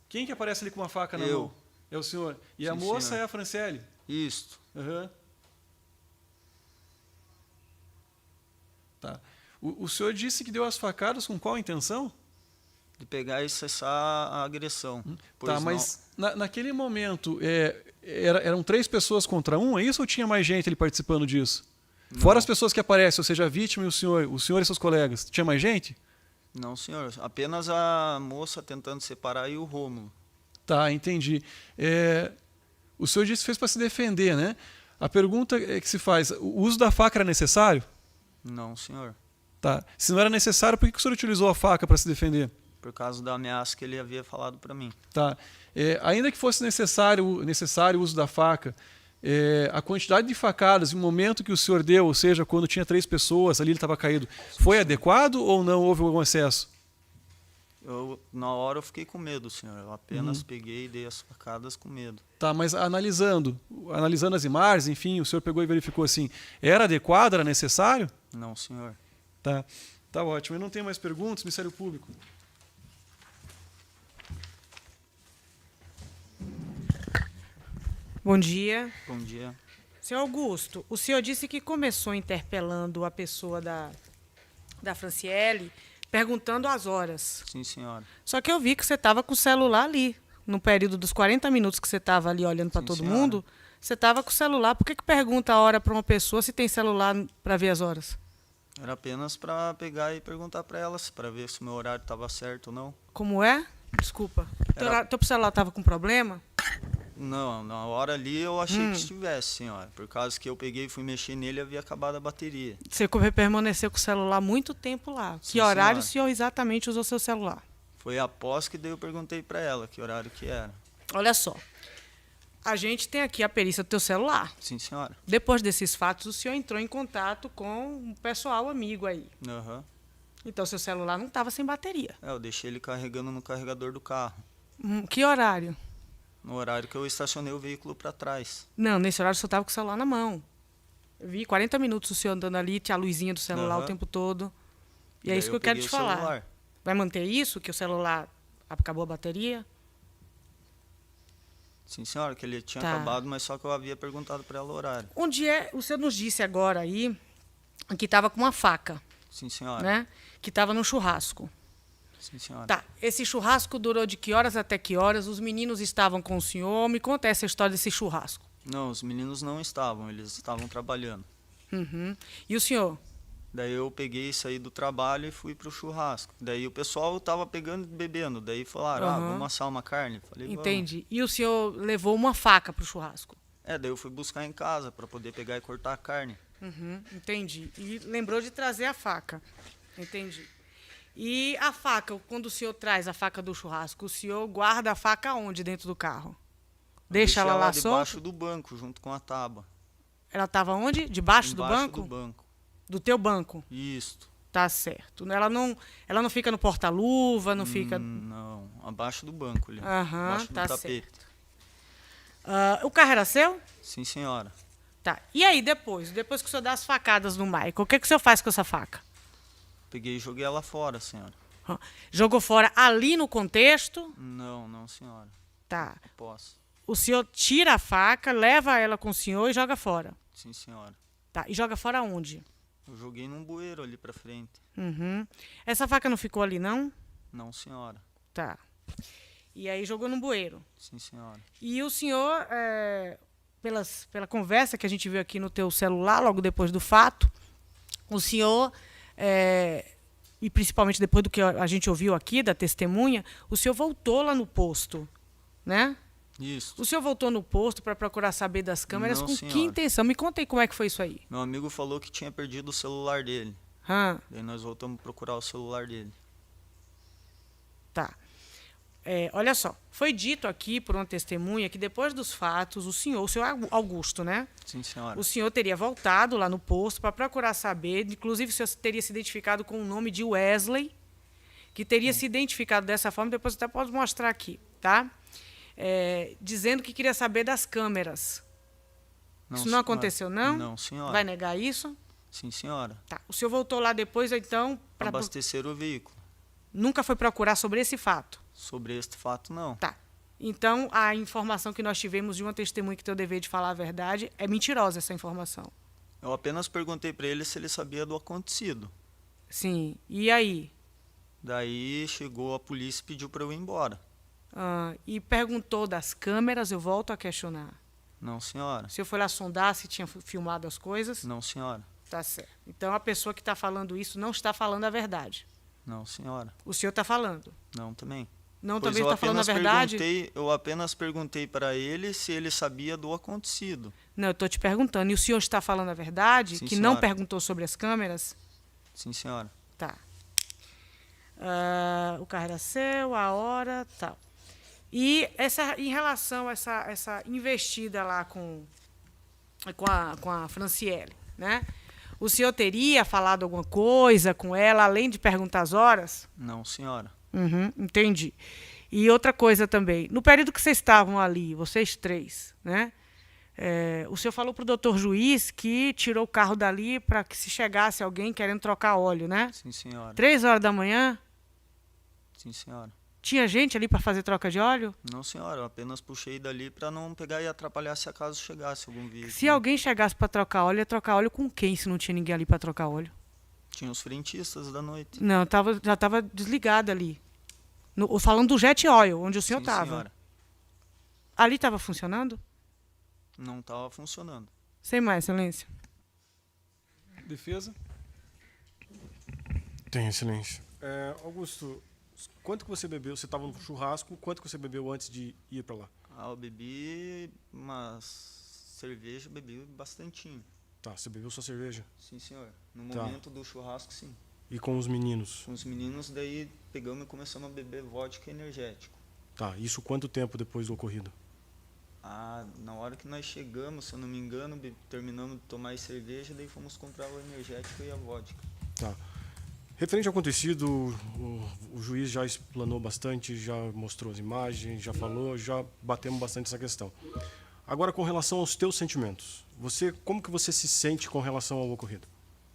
Quem que aparece ali com uma faca na Eu. mão? É o senhor. E a Sim, moça senhor. é a Franciele? Isto. Aham. Tá. O senhor disse que deu as facadas com qual intenção? De pegar e cessar a agressão. Pois Tá, não- mas naquele momento, eram 3 pessoas contra 1, é isso ou tinha mais gente ali participando disso? Não. Fora as pessoas que aparecem, ou seja, a vítima e o senhor e seus colegas, tinha mais gente? Não, senhor. Apenas a moça tentando separar e o Rômulo. Tá, entendi. O senhor disse que fez para se defender, né? A pergunta que se faz, o uso da faca era necessário? Não, senhor. Tá. Se não era necessário, por que o senhor utilizou a faca para se defender? Por causa da ameaça que ele havia falado para mim. Tá. Ainda que fosse necessário o uso da faca, a quantidade de facadas e o momento que o senhor deu, ou seja, quando tinha 3 pessoas, ali ele estava caído, foi adequado ou não houve algum excesso? Na hora eu fiquei com medo, senhor. Eu apenas peguei e dei as facadas com medo. Tá, mas analisando as imagens, enfim, o senhor pegou e verificou assim, era adequado, era necessário? Não, senhor. Tá ótimo. Eu não tenho mais perguntas, Ministério Público. Bom dia. Bom dia. Senhor Augusto, o senhor disse que começou interpelando a pessoa da Franciele, perguntando as horas. Sim, senhora. Só que eu vi que você estava com o celular ali. No período dos 40 minutos que você estava ali olhando para Sim, todo senhora. mundo, você estava com o celular. Por que pergunta a hora para uma pessoa se tem celular para ver as horas? Era apenas para pegar e perguntar para elas, para ver se o meu horário estava certo ou não. Como é? Desculpa. Era- Teu celular estava com problema? Não, na hora ali eu achei que estivesse, senhora. Por causa que eu peguei e fui mexer nele e havia acabado a bateria. Você permaneceu com o celular muito tempo lá. Sim, Que horário senhora. o senhor exatamente usou seu celular? Foi após que daí eu perguntei para ela que horário que era. Olha só. A gente tem aqui a perícia do teu celular. Sim, senhora. Depois desses fatos, o senhor entrou em contato com um pessoal amigo aí. Aham. Então, seu celular não estava sem bateria. Eu deixei ele carregando no carregador do carro. Que horário? No horário que eu estacionei o veículo para trás. Não, nesse horário o senhor estava com o celular na mão. Eu vi 40 minutos o senhor andando ali, tinha a luzinha do celular o Aham. tempo todo. E é Daí isso que eu quero peguei te o falar. celular. Vai manter isso, que o celular acabou a bateria? Sim, senhora, que ele tinha Tá. acabado, mas só que eu havia perguntado para ela o horário. Onde é? O senhor nos disse agora aí que estava com uma faca, Sim, senhora. né? Que estava no churrasco. Sim, senhora. Tá, esse churrasco durou de que horas até que horas? Os meninos estavam com o senhor? Me conta essa história desse churrasco. Não, os meninos não estavam, eles estavam trabalhando. Uhum. E o senhor? Daí eu peguei e saí do trabalho e fui pro churrasco. Daí o pessoal tava pegando e bebendo. Daí falaram, Aham. vamos assar uma carne? Falei, vamos. Entendi. E o senhor levou uma faca para o churrasco? Daí eu fui buscar em casa para poder pegar e cortar a carne. Uhum, entendi. E lembrou de trazer a faca. Entendi. E a faca, quando o senhor traz a faca do churrasco, o senhor guarda a faca onde dentro do carro? Deixa Deixei ela lá debaixo solta? do banco, junto com a tábua. Ela estava onde? Debaixo do Embaixo banco? do banco. Do teu banco. Isto. Tá certo. Ela não fica no porta-luva, não fica... Não, abaixo do banco ali. Aham, Abaixo tá do tapete. O carro era seu? Sim, senhora. Tá. E aí, depois que o senhor dá as facadas no Michael, o que o senhor faz com essa faca? Peguei e joguei ela fora, senhora. Jogou fora ali no contexto? Não, senhora. Tá. Posso. O senhor tira a faca, leva ela com o senhor e joga fora. Sim, senhora. Tá. E joga fora onde? Eu joguei num bueiro ali pra frente. Uhum. Essa faca não ficou ali, não? Não, senhora. Tá. E aí jogou no bueiro. Sim, senhora. E o senhor, pela conversa que a gente viu aqui no teu celular, logo depois do fato, o senhor, e principalmente depois do que a gente ouviu aqui, da testemunha, o senhor voltou lá no posto, né? Isso. O senhor voltou no posto para procurar saber das câmeras Não, com que senhora. intenção? Me conta aí como é que foi isso aí. Meu amigo falou que tinha perdido o celular dele. Hã, Daí nós voltamos procurar o celular dele. tá. Olha só, foi dito aqui por uma testemunha que depois dos fatos, o senhor Augusto, né? Sim, senhora. O senhor teria voltado lá no posto para procurar saber, inclusive o senhor teria se identificado com o nome de Wesley, que teria se identificado dessa forma, depois você até pode mostrar aqui, tá? Dizendo que queria saber das câmeras. Isso não senhora. aconteceu, não? Não, senhora. Vai negar isso? Sim, senhora. Tá. O senhor voltou lá depois, então, Para abastecer o veículo. nunca foi procurar sobre esse fato? Sobre este fato, não. Tá. Então, a informação que nós tivemos de uma testemunha que tem o dever de falar a verdade é mentirosa essa informação. Eu apenas perguntei para ele se ele sabia do acontecido. Sim. E aí? Daí chegou a polícia e pediu para eu ir embora. E perguntou das câmeras, eu volto a questionar. Não, senhora. O senhor foi lá sondar se tinha filmado as coisas? Não, senhora. Tá certo. Então, a pessoa que está falando isso não está falando a verdade. Não, senhora. O senhor está falando. Não, também. Não Pois também eu está falando a apenas verdade? Eu apenas perguntei para ele se ele sabia do acontecido. Não, eu estou te perguntando. E o senhor está falando a verdade? Sim, que não senhora. perguntou sobre as câmeras? Sim, senhora. Tá. O carro era seu, a hora, tal. E em relação a essa investida lá com a Franciele, né? O senhor teria falado alguma coisa com ela, além de perguntar as horas? Não, senhora. Uhum, entendi. E outra coisa também, no período que vocês estavam ali, vocês três, né? O senhor falou para o doutor Juiz que tirou o carro dali para que se chegasse alguém querendo trocar óleo, né? Sim, senhora. 3 horas da manhã, Sim, senhora. tinha gente ali para fazer troca de óleo? Não, senhora. Eu apenas puxei dali para não pegar e atrapalhar se acaso chegasse algum veículo. Se alguém chegasse para trocar óleo, ia trocar óleo com quem se não tinha ninguém ali para trocar óleo? Tinha os frentistas da noite. Não, já estava desligada ali. Falando do Jet Oil, onde o senhor Sim, estava. senhora. Ali estava funcionando? Não estava funcionando. Sem mais, excelência. Defesa? Tem, excelência. Augusto, quanto que você bebeu? Você estava no churrasco, quanto que você bebeu antes de ir para lá? Eu bebi umas cerveja, bebi bastantinho. Tá, você bebeu sua cerveja? Sim, senhor. No Tá. momento do churrasco, sim. E com os meninos? Com os meninos, daí pegamos e começamos a beber vodka energético. Tá, isso quanto tempo depois do ocorrido? Na hora que nós chegamos, se eu não me engano, terminamos de tomar a cerveja, daí fomos comprar o energético e a vodka. Tá. Referente ao acontecido, o juiz já explanou bastante, já mostrou as imagens, já falou, já batemos bastante essa questão. Agora, com relação aos teus sentimentos, como que você se sente com relação ao ocorrido?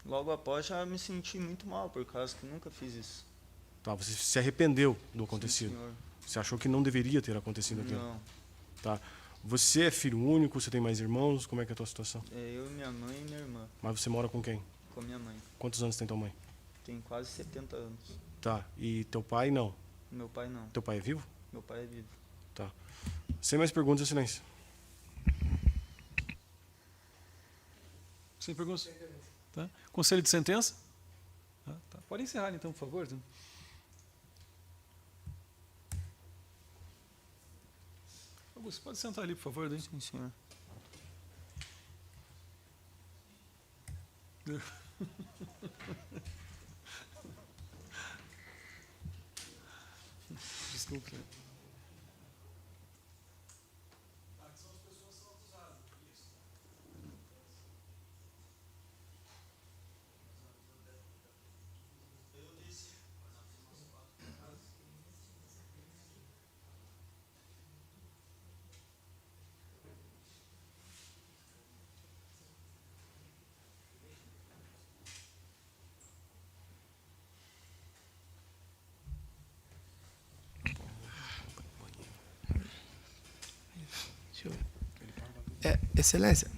Logo após, já me senti muito mal, por causa que nunca fiz isso. Tá, você se arrependeu do Sim, acontecido? senhor. Você achou que não deveria ter acontecido aquilo? Não. Tá. Você é filho único? Você tem mais irmãos? Como é que é a tua situação? É eu, minha mãe e minha irmã. Mas você mora com quem? Com a minha mãe. Quantos anos tem tua mãe? Tem quase 70 anos. Tá. E teu pai não? Meu pai não. Teu pai é vivo? Meu pai é vivo. Tá. Sem mais perguntas, excelência. Sem perguntas? Tá. Conselho de sentença? Tá. Pode encerrar, então, por favor. Augusto, pode sentar ali, por favor. Daí. Sim, senhor. Desculpa. Excelência,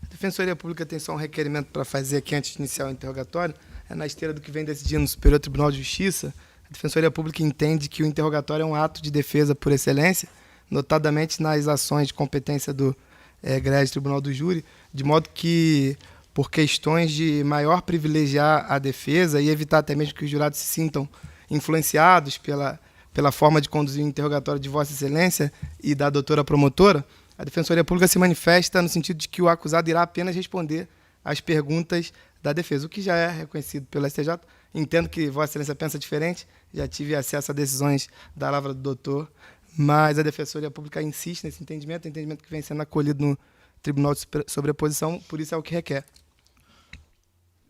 a Defensoria Pública tem só um requerimento para fazer aqui antes de iniciar o interrogatório. É na esteira do que vem decidindo no Superior Tribunal de Justiça. A Defensoria Pública entende que o interrogatório é um ato de defesa por excelência, notadamente nas ações de competência do egrégio Tribunal do Júri, de modo que, por questões de maior privilegiar a defesa e evitar até mesmo que os jurados se sintam influenciados pela forma de conduzir o interrogatório de Vossa Excelência e da doutora promotora, a Defensoria Pública se manifesta no sentido de que o acusado irá apenas responder às perguntas da defesa, o que já é reconhecido pelo STJ. Entendo que Vossa Excelência pensa diferente, já tive acesso a decisões da lavra do doutor, mas a Defensoria Pública insiste nesse entendimento que vem sendo acolhido no Tribunal de Sobreposição, por isso é o que requer.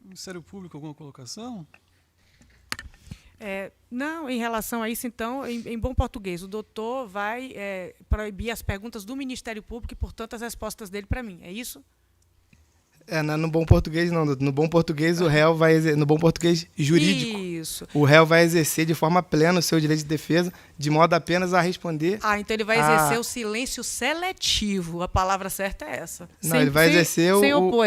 Ministério Público, alguma colocação? Não, em relação a isso, então, em bom português, o doutor vai proibir as perguntas do Ministério Público e, portanto, as respostas dele para mim. É isso? No bom português, não. No bom português, o réu vai no bom português jurídico. Isso. O réu vai exercer de forma plena o seu direito de defesa, de modo apenas a responder. Então ele vai exercer o silêncio seletivo. A palavra certa é essa. Não, ele vai exercer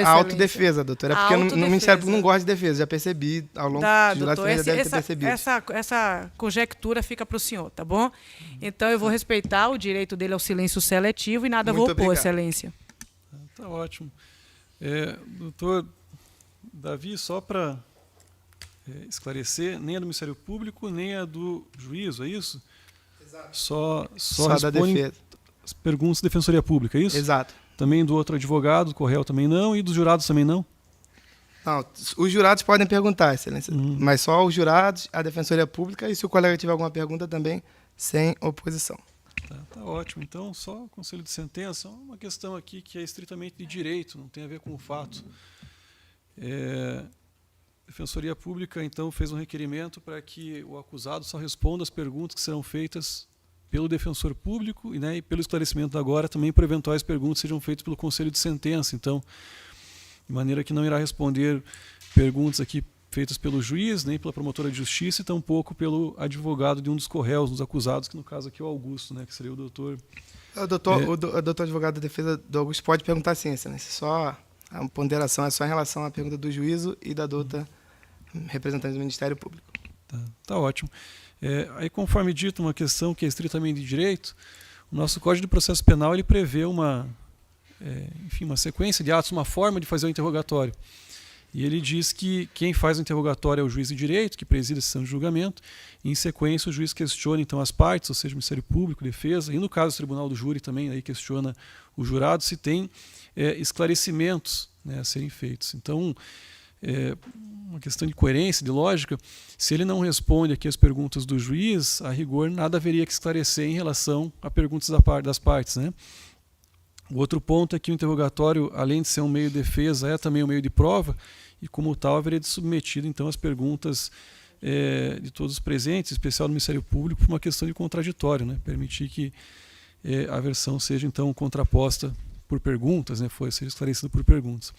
a autodefesa, doutora. É porque no Ministério Público não gosta de defesa. Já percebi ao longo do jurado, você já deve ter percebido. Essa conjectura fica para o senhor, tá bom? Então eu vou respeitar o direito dele ao silêncio seletivo e nada vou opor, excelência. Tá ótimo. Doutor Davi, só para esclarecer, nem a do Ministério Público, nem a do juízo, é isso? Exato. Só da defesa. As perguntas da Defensoria Pública, é isso? Exato. Também do outro advogado, do réu também não, e dos jurados também não? Não, os jurados podem perguntar, excelência, mas só os jurados, a Defensoria Pública, e se o colega tiver alguma pergunta também, sem oposição. Tá ótimo. Então, só o conselho de sentença, uma questão aqui que é estritamente de direito, não tem a ver com o fato. A Defensoria Pública, então, fez um requerimento para que o acusado só responda as perguntas que serão feitas pelo defensor público e pelo esclarecimento agora também por eventuais perguntas que sejam feitas pelo conselho de sentença. Então, de maneira que não irá responder perguntas aqui feitas pelo juiz, nem pela promotora de justiça e tampouco pelo advogado de um dos corréus, dos acusados, que no caso aqui é o Augusto, que seria o doutor... O doutor advogado da defesa do Augusto pode perguntar sim, excelência. Só a ponderação é só em relação à pergunta do juízo e da doutora representante do Ministério Público. Tá ótimo. Aí, conforme dito, uma questão que é estritamente de direito, o nosso Código de Processo Penal ele prevê uma sequência de atos, uma forma de fazer o interrogatório. E ele diz que quem faz o interrogatório é o juiz de direito, que preside a sessão de julgamento, e em sequência o juiz questiona então as partes, ou seja, o Ministério Público, defesa, e no caso do Tribunal do Júri também aí questiona o jurado se tem esclarecimentos a serem feitos. Então, uma questão de coerência, de lógica, se ele não responde aqui as perguntas do juiz, a rigor nada haveria que esclarecer em relação a perguntas das partes, O outro ponto é que o interrogatório, além de ser um meio de defesa, é também um meio de prova, e como tal haveria de submetido então as perguntas de todos os presentes, em especial do Ministério Público, por uma questão de contraditório, permitir que a versão seja então contraposta por perguntas, seja esclarecida por perguntas.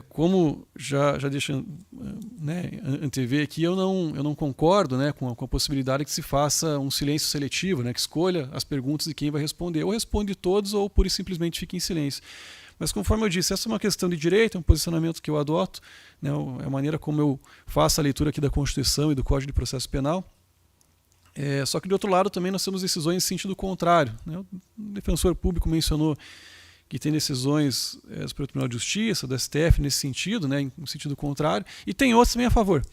Como já deixa antever aqui, eu não concordo com a possibilidade que se faça um silêncio seletivo, que escolha as perguntas de quem vai responder. Ou responde todos ou pura e simplesmente fica em silêncio. Mas conforme eu disse, essa é uma questão de direito, é um posicionamento que eu adoto, é a maneira como eu faço a leitura aqui da Constituição e do Código de Processo Penal. Só que, de outro lado, também nós temos decisões em sentido contrário. O defensor público mencionou que tem decisões do Superior Tribunal de Justiça, do STF, nesse sentido, em sentido contrário, e tem outras também a favor.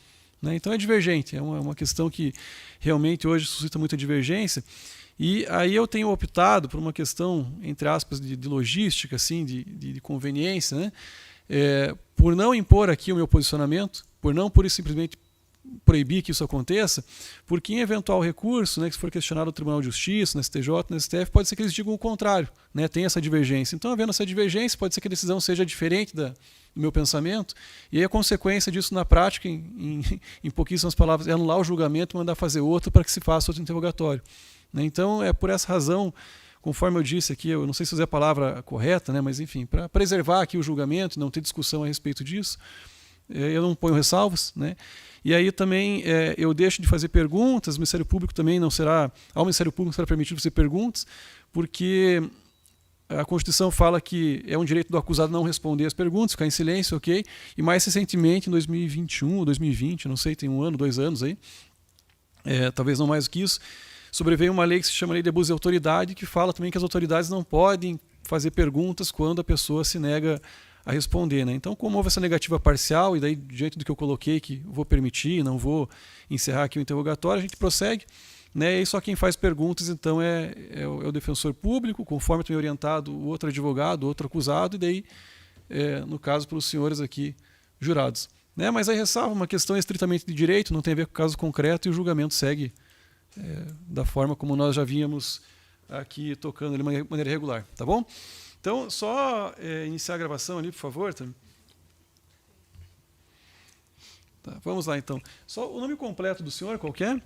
Então é divergente, é uma questão que realmente hoje suscita muita divergência, e aí eu tenho optado por uma questão, entre aspas, de logística, assim, de conveniência, por não impor aqui o meu posicionamento, por não pura e simplesmente proibir que isso aconteça, porque em eventual recurso, que se for questionado no Tribunal de Justiça, no STJ, no STF, pode ser que eles digam o contrário, tem essa divergência. Então, havendo essa divergência, pode ser que a decisão seja diferente do meu pensamento, e aí a consequência disso na prática, em pouquíssimas palavras, é anular o julgamento e mandar fazer outro para que se faça outro interrogatório. Então, é por essa razão, conforme eu disse aqui, eu não sei se usei a palavra correta, mas enfim, para preservar aqui o julgamento, não ter discussão a respeito disso, eu não ponho ressalvas, E aí também eu deixo de fazer perguntas, o Ministério Público também não será, ao Ministério Público será permitido fazer perguntas, porque a Constituição fala que é um direito do acusado não responder as perguntas, ficar em silêncio, ok? E mais recentemente, em 2021 ou 2020, não sei, tem 1 ano, 2 anos aí, talvez não mais do que isso, sobreveio uma lei que se chama Lei de Abuso de Autoridade, que fala também que as autoridades não podem fazer perguntas quando a pessoa se nega a responder, né? Então, como houve essa negativa parcial, e daí, diante do que eu coloquei, que vou permitir, não vou encerrar aqui o interrogatório, a gente prossegue, né? E só quem faz perguntas, então, é o defensor público, conforme também orientado o outro advogado, o outro acusado, e daí, no caso, pelos senhores aqui jurados. Né? Mas aí ressalva uma questão estritamente de direito, não tem a ver com o caso concreto, e o julgamento segue da forma como nós já vínhamos aqui tocando de maneira regular, tá bom? Então, só iniciar a gravação ali, por favor. Tá, vamos lá, então. Só o nome completo do senhor, qual que é?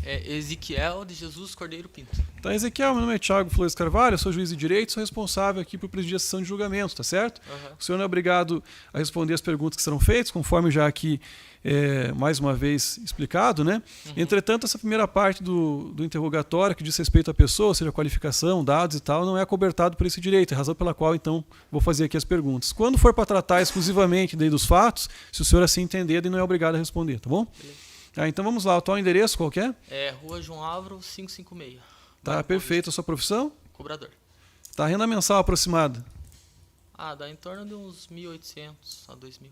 Ezequiel de Jesus Cordeiro Pinto. Tá, Ezequiel, meu nome é Thiago Flores Carvalho, eu sou juiz de direito, sou responsável aqui por presidir a sessão de julgamento, tá certo? Uhum. O senhor não é obrigado a responder as perguntas que serão feitas, conforme já aqui, mais uma vez, explicado, né? Uhum. Entretanto, essa primeira parte do interrogatório, que diz respeito à pessoa, ou seja, qualificação, dados e tal, não é acobertado por esse direito, é a razão pela qual, então, vou fazer aqui as perguntas. Quando for para tratar exclusivamente daí dos fatos, se o senhor assim entender, daí não é obrigado a responder, tá bom? Beleza. Então vamos lá, o atual endereço qual que é? Rua João Álvaro, 556. Tá, perfeito. A sua profissão? Cobrador. Tá, a renda mensal aproximada? Dá em torno de uns 1.800 a 2.000.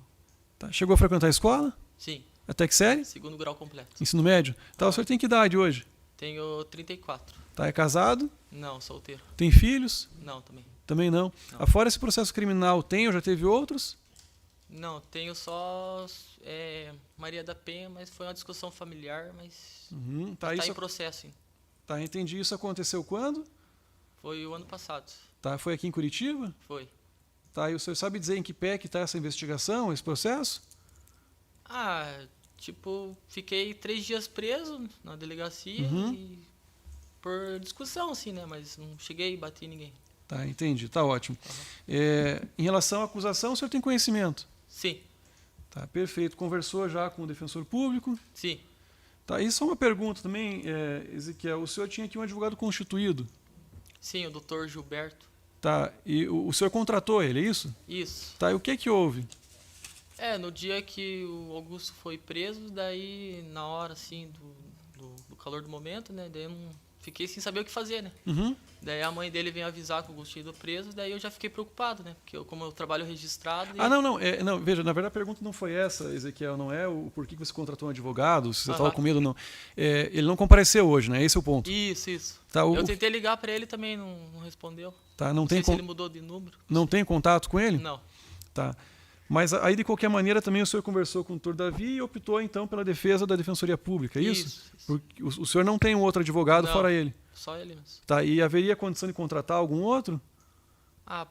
Tá, chegou a frequentar a escola? Sim, Até que série? 2º grau completo. Ensino médio? Tá, o senhor tem que idade hoje? Tenho 34. Tá, é casado? Não, solteiro. Tem filhos? Não, também. Também não. Não. Afora esse processo criminal, tem ou já teve outros? Não, tenho só Maria da Penha, mas foi uma discussão familiar, mas Tá, tá isso, em processo, sim. tá, entendi. Isso aconteceu quando? Foi o ano passado. Tá, foi aqui em Curitiba? Foi. Tá, e o senhor sabe dizer em que pé que está essa investigação, esse processo? Fiquei 3 dias preso na delegacia e por discussão, assim, né? Mas não cheguei e bati em ninguém. Tá, entendi. Tá ótimo. Em relação à acusação, o senhor tem conhecimento? Sim, Tá, perfeito. Conversou já com o defensor público? sim. Tá, isso é uma pergunta também, Ezequiel. O senhor tinha aqui um advogado constituído. Sim, o doutor Gilberto. Tá, e o senhor contratou ele, é isso? Isso. Tá, e o que houve? No dia que o Augusto foi preso, daí na hora, assim, do calor do momento, né? Daí eu não fiquei sem saber o que fazer, né? Daí a mãe dele veio avisar que o Augusto tinha ido preso, daí eu já fiquei preocupado, né? Porque como eu trabalho registrado... Não, veja, na verdade a pergunta não foi essa, Ezequiel, não é o porquê que você contratou um advogado, se você estava com medo ou não. Ele não compareceu hoje, né? Esse é o ponto. Isso. Tá, eu tentei ligar para ele também, não respondeu. Tá, Não sei se ele mudou de número. Não tem contato com ele? Não. Tá. Mas aí, de qualquer maneira, também o senhor conversou com o doutor Davi e optou, então, pela defesa da Defensoria Pública, é isso? Isso. Porque o senhor não tem um outro advogado Não. fora ele? Só ele mesmo. Tá, e haveria condição de contratar algum outro?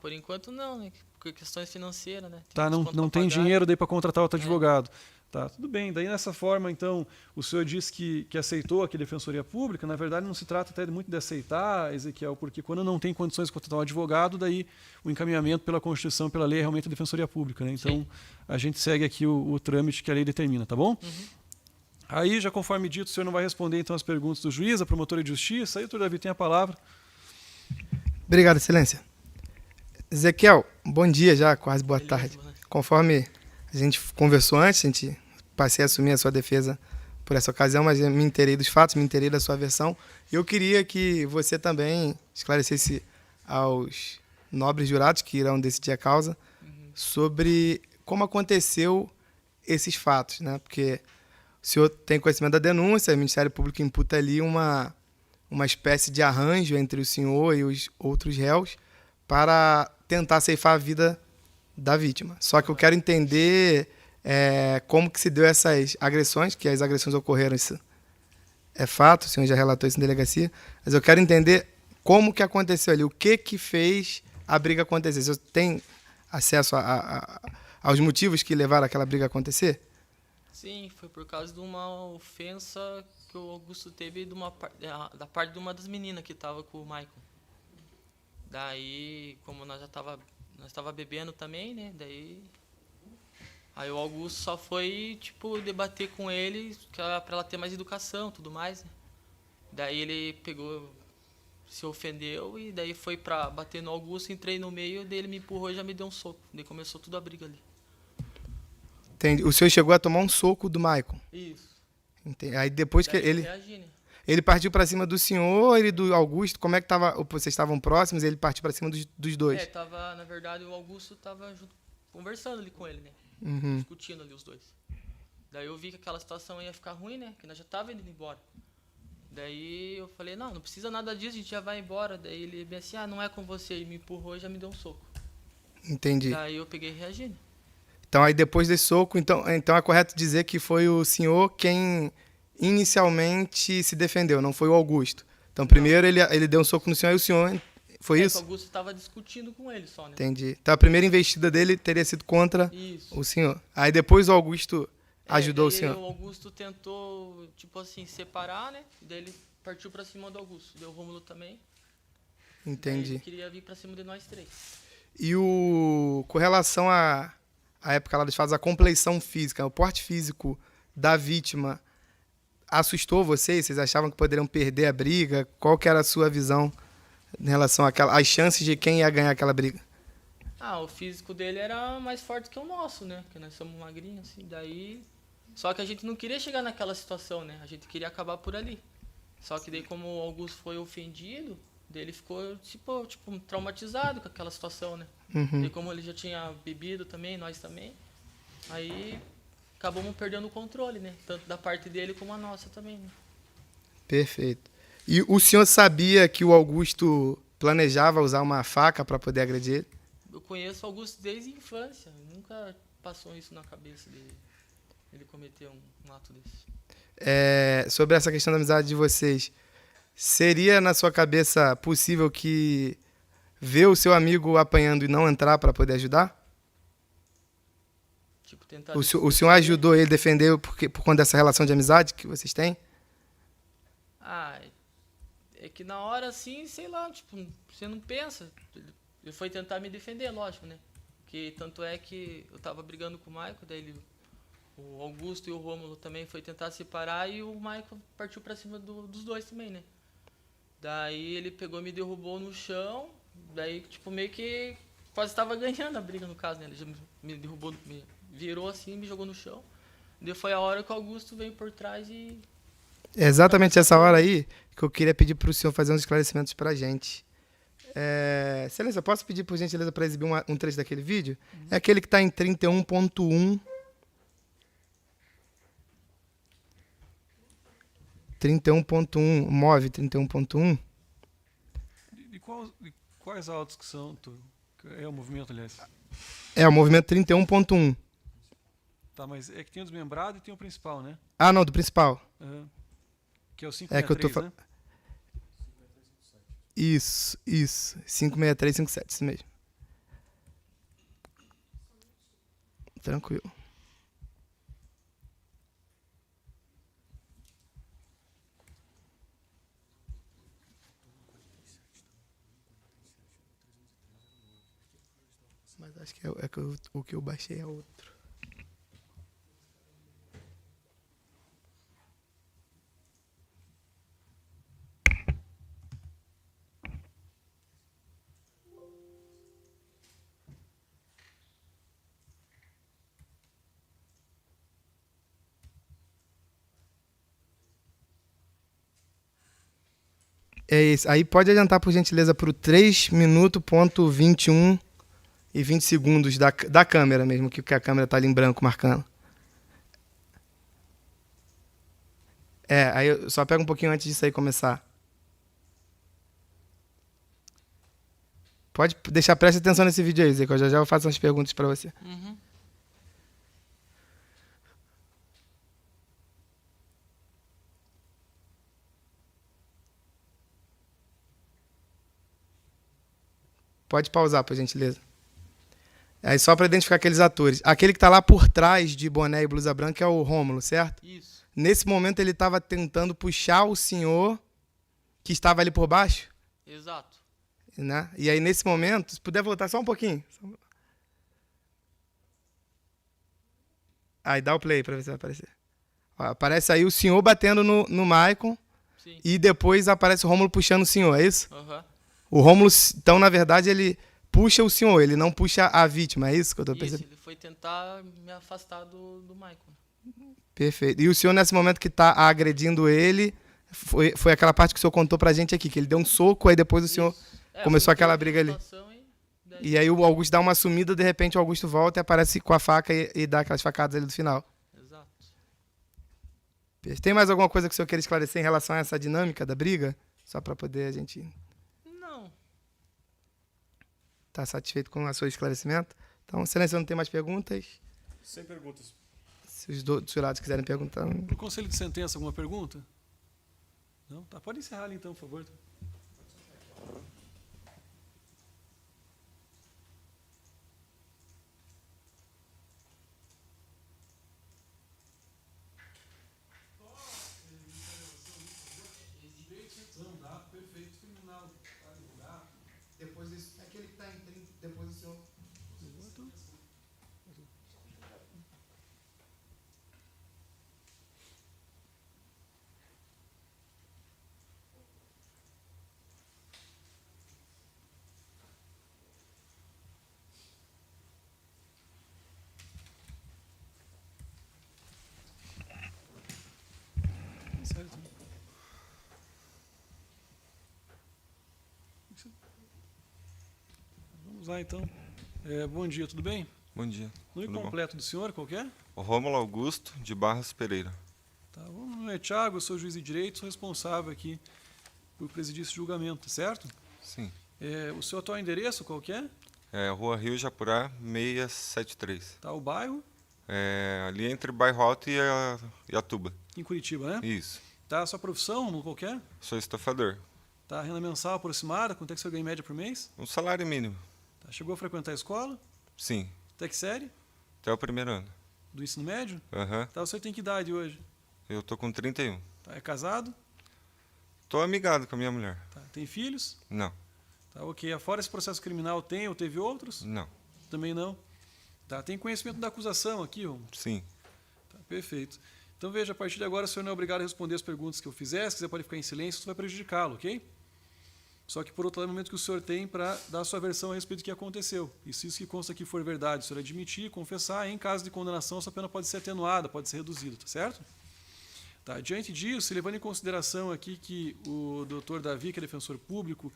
Por enquanto não, né? Por questões financeiras, né? Tá, não tem dinheiro daí para contratar outro advogado. Tá, tudo bem. Daí, nessa forma, então, o senhor disse que aceitou aqui a Defensoria Pública. Na verdade, não se trata até muito de aceitar, Ezequiel, porque quando não tem condições de contratar um advogado, daí o encaminhamento pela Constituição, pela lei, é realmente a Defensoria Pública, né? Então, a gente segue aqui o trâmite que a lei determina, tá bom? Aí, já conforme dito, o senhor não vai responder, então, as perguntas do juiz, a promotora de justiça. Aí, doutor Davi, tem a palavra. Obrigado, excelência. Ezequiel, bom dia já, quase boa Beleza, tarde. boa noite. Conforme a gente conversou antes, passei a assumir a sua defesa por essa ocasião, mas eu me inteirei dos fatos, me inteirei da sua versão. Eu queria que você também esclarecesse aos nobres jurados que irão decidir a causa sobre como aconteceu esses fatos, né? Porque o senhor tem conhecimento da denúncia, o Ministério Público imputa ali uma espécie de arranjo entre o senhor e os outros réus para tentar ceifar a vida da vítima. Só que eu quero entender como que se deu essas agressões, que as agressões ocorreram, isso é fato, o senhor já relatou isso em delegacia, mas eu quero entender como que aconteceu ali, o que fez a briga acontecer. O senhor tem acesso aos motivos que levaram aquela briga a acontecer? Sim, foi por causa de uma ofensa que o Augusto teve da parte de uma das meninas que estava com o Maicon. Daí, como nós estava bebendo também, né? Aí o Augusto só foi, debater com ele para ela ter mais educação, tudo mais, né? Daí ele pegou, se ofendeu e daí foi pra bater no Augusto, entrei no meio, daí ele me empurrou e já me deu um soco. Daí começou tudo a briga ali. Entendi. O senhor chegou a tomar um soco do Maicon. Isso. Entendi. Aí depois que Daí eu ele... reagi, né? Ele partiu pra cima do senhor, ele do Augusto, como é que tava? Vocês estavam próximos, ele partiu pra cima dos dois. Tava, na verdade, o Augusto tava conversando ali com ele, né? Uhum. Discutindo ali os dois. Daí eu vi que aquela situação ia ficar ruim, né? Que nós já tava indo embora. Daí eu falei, não precisa nada disso, a gente já vai embora. Daí ele bem assim, não é com você. E me empurrou e já me deu um soco. Entendi. Daí eu peguei e reagi, né? Então aí depois desse soco, então é correto dizer que foi o senhor quem inicialmente se defendeu, não foi o Augusto. Então primeiro ele deu um soco no senhor e o senhor... Foi Que isso? o Augusto tava discutindo com ele só, né? Entendi. Então a primeira investida dele teria sido contra Isso. o senhor. Aí depois o Augusto ajudou o daí senhor. O Augusto tentou, tipo assim, separar, né? Daí ele partiu pra cima do Augusto. Deu o Rômulo também. Daí Entendi. ele queria vir pra cima de nós três. E com relação à época lá dos fatos, a compleição física, o porte físico da vítima assustou vocês? Vocês achavam que poderiam perder a briga? Qual que era a sua visão em relação às chances de quem ia ganhar aquela briga? O físico dele era mais forte que o nosso, né? Porque nós somos magrinhos, assim, daí... Só que a gente não queria chegar naquela situação, né? A gente queria acabar por ali. Só que daí como o Augusto foi ofendido, daí ele ficou, tipo traumatizado com aquela situação, né? Uhum. E como ele já tinha bebido também, nós também, aí acabamos perdendo o controle, né? Tanto da parte dele como a nossa também, né? Perfeito. E o senhor sabia que o Augusto planejava usar uma faca para poder agredir ele? Eu conheço o Augusto desde a infância, nunca passou isso na cabeça dele, ele cometer um ato desse. Sobre essa questão da amizade de vocês, seria na sua cabeça possível que ver o seu amigo apanhando e não entrar para poder ajudar? Tipo, tentar... O senhor ajudou ele a defender por conta dessa relação de amizade que vocês têm? É que na hora, assim, sei lá, tipo, você não pensa. Ele foi tentar me defender, lógico, né? Que tanto é que eu tava brigando com o Maicon, daí o Augusto e o Rômulo também foi tentar separar e o Maicon partiu pra cima dos dois também, né? Daí ele pegou e me derrubou no chão, daí, tipo, meio que quase tava ganhando a briga, no caso, né? Ele já me derrubou, me virou assim, me jogou no chão. Daí foi a hora que o Augusto veio por trás e... É exatamente essa hora aí que eu queria pedir para o senhor fazer uns esclarecimentos para a gente. Excelência, posso pedir, por gentileza, para exibir um trecho daquele vídeo? É aquele que está em 31.1. 31.1, MOV 31.1. E quais autos que são? É o movimento, aliás. É o movimento 31.1. Tá, mas é que tem o desmembrado e tem o principal, né? Ah, não, do principal. Uhum. Que é o É que eu tô 563, falando. né? Isso. 56357, isso mesmo. Tranquilo. Mas acho que o que eu baixei é outro. É isso. Aí pode adiantar, por gentileza, para o 3 minutos, ponto 21 e 20 segundos da câmera mesmo, que a câmera tá ali em branco marcando. Aí eu só pego um pouquinho antes disso aí começar. Pode deixar, preste atenção nesse vídeo aí, Zé, que eu já faço umas perguntas para você. Uhum. Pode pausar, por gentileza. Aí só para identificar aqueles atores. Aquele que tá lá por trás de boné e blusa branca é o Rômulo, certo? Isso. Nesse momento ele estava tentando puxar o senhor que estava ali por baixo, Exato. né? E aí nesse momento, se puder voltar só um pouquinho. Aí dá o play para ver se vai aparecer. Ó, aparece aí o senhor batendo no Maicon. Sim. e depois aparece o Rômulo puxando o senhor, é isso? Aham. O Rômulo, então, na verdade, ele puxa o senhor, ele não puxa a vítima, é isso que eu tô Isso, percebendo? ele foi tentar me afastar do Michael. Perfeito. E o senhor, nesse momento que tá agredindo ele, foi aquela parte que o senhor contou pra gente aqui, que ele deu um soco, aí depois o senhor Isso. começou foi aquela toda briga ali. situação daí- E aí o Augusto dá uma sumida, de repente o Augusto volta e aparece com a faca e dá aquelas facadas ali do final. Exato. Tem mais alguma coisa que o senhor queira esclarecer em relação a essa dinâmica da briga? Só para poder a gente Não. estar satisfeito com o seu esclarecimento. Então, excelência, não tem mais perguntas. Sem perguntas. Se os dos jurados quiserem perguntar. Para o conselho de sentença, alguma pergunta? Não? Tá, pode encerrar ali então, por favor. Depois disso, aquele que está depois do senhor. Certo. Vamos lá então. Bom dia, tudo bem? Bom dia. Nome Tudo bom? completo do senhor, qual que é? O Rômulo Augusto de Barros Pereira. Tá, o meu nome é Thiago, eu sou juiz de direito, sou responsável aqui por presidir esse julgamento, certo? Sim. O seu atual endereço, qual que é? É Rua Rio Japurá 673. Tá, o bairro, Ali entre Bairro Alto e a Tuba. em Curitiba, né? Isso. Tá, a sua profissão, qual que é? Sou estofador. Tá, renda mensal aproximada, quanto é que você ganha em média por mês? Um salário mínimo. Tá, chegou a frequentar a escola? Sim. Até que série? Até o primeiro ano. Do ensino médio? Aham. Tá, o senhor tem que idade hoje? Eu tô com 31. Tá, é casado? Tô amigado com a minha mulher. Tá, tem filhos? Não. Tá, ok. Fora esse processo criminal, tem ou teve outros? Não. Também não. Tá, tem conhecimento da acusação aqui, Romulo? Sim. Tá, perfeito. Então veja, a partir de agora o senhor não é obrigado a responder as perguntas que eu fizer, se quiser pode ficar em silêncio, isso vai prejudicá-lo, ok? Só que por outro lado, é o momento que o senhor tem para dar a sua versão a respeito do que aconteceu. E se isso que consta aqui for verdade, o senhor admitir, confessar, em caso de condenação, a sua pena pode ser atenuada, pode ser reduzida, tá certo? Tá, diante disso, levando em consideração aqui que o doutor Davi, que é defensor público,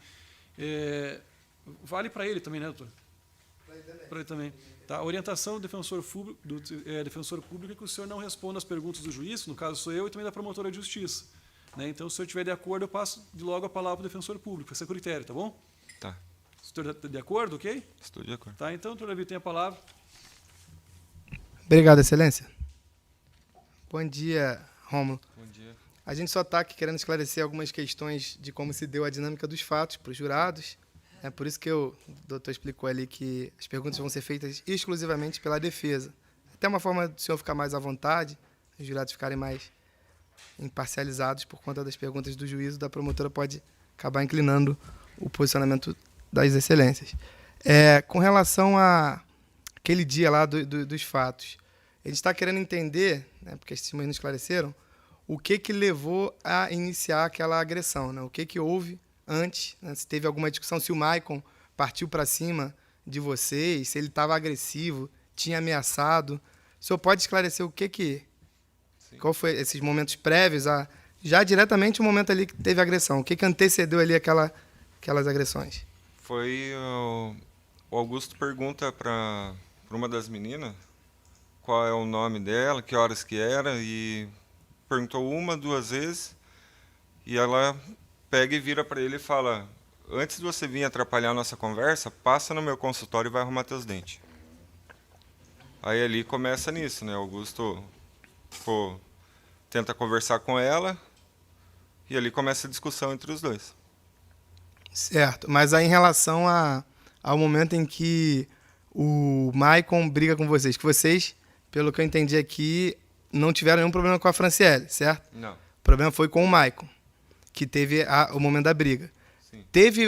vale para ele também, né, doutor? Para ele também. Tá, a orientação do defensor público é que o senhor não responda as perguntas do juiz, no caso sou eu, e também da promotora de justiça. Né? Então, se o senhor estiver de acordo, eu passo de logo a palavra para o defensor público. Esse é o critério, tá bom? Tá. O senhor está de acordo, ok? Estou de acordo. Tá, então, doutor Davi, tem a palavra. Obrigado, excelência. Bom dia, Rômulo. Bom dia. A gente só está aqui querendo esclarecer algumas questões de como se deu a dinâmica dos fatos para os jurados. É por isso que o doutor explicou ali que as perguntas vão ser feitas exclusivamente pela defesa. Até uma forma do senhor ficar mais à vontade, os jurados ficarem mais imparcializados por conta das perguntas do juízo, da promotora pode acabar inclinando o posicionamento das excelências. Com relação a aquele dia lá dos fatos, a gente está querendo entender, né, porque as testemunhas não esclareceram, o que levou a iniciar aquela agressão, né? O que houve antes, né? Se teve alguma discussão, se o Maicon partiu para cima de vocês, se ele estava agressivo, tinha ameaçado. O senhor pode esclarecer o que qual foi esses momentos prévios, já diretamente o momento ali que teve a agressão, o que antecedeu ali aquelas agressões? Foi o Augusto pergunta para uma das meninas qual é o nome dela, que horas que era, e perguntou uma, duas vezes, e ela pega e vira para ele e fala: antes de você vir atrapalhar a nossa conversa, passa no meu consultório e vai arrumar teus dentes. Aí ali começa nisso, né? Augusto tenta conversar com ela, e ali começa a discussão entre os dois. Certo, mas aí em relação ao momento em que o Maicon briga com vocês, que vocês, pelo que eu entendi aqui, não tiveram nenhum problema com a Franciele, certo? Não. O problema foi com o Maicon, que teve o momento da briga. Sim. Teve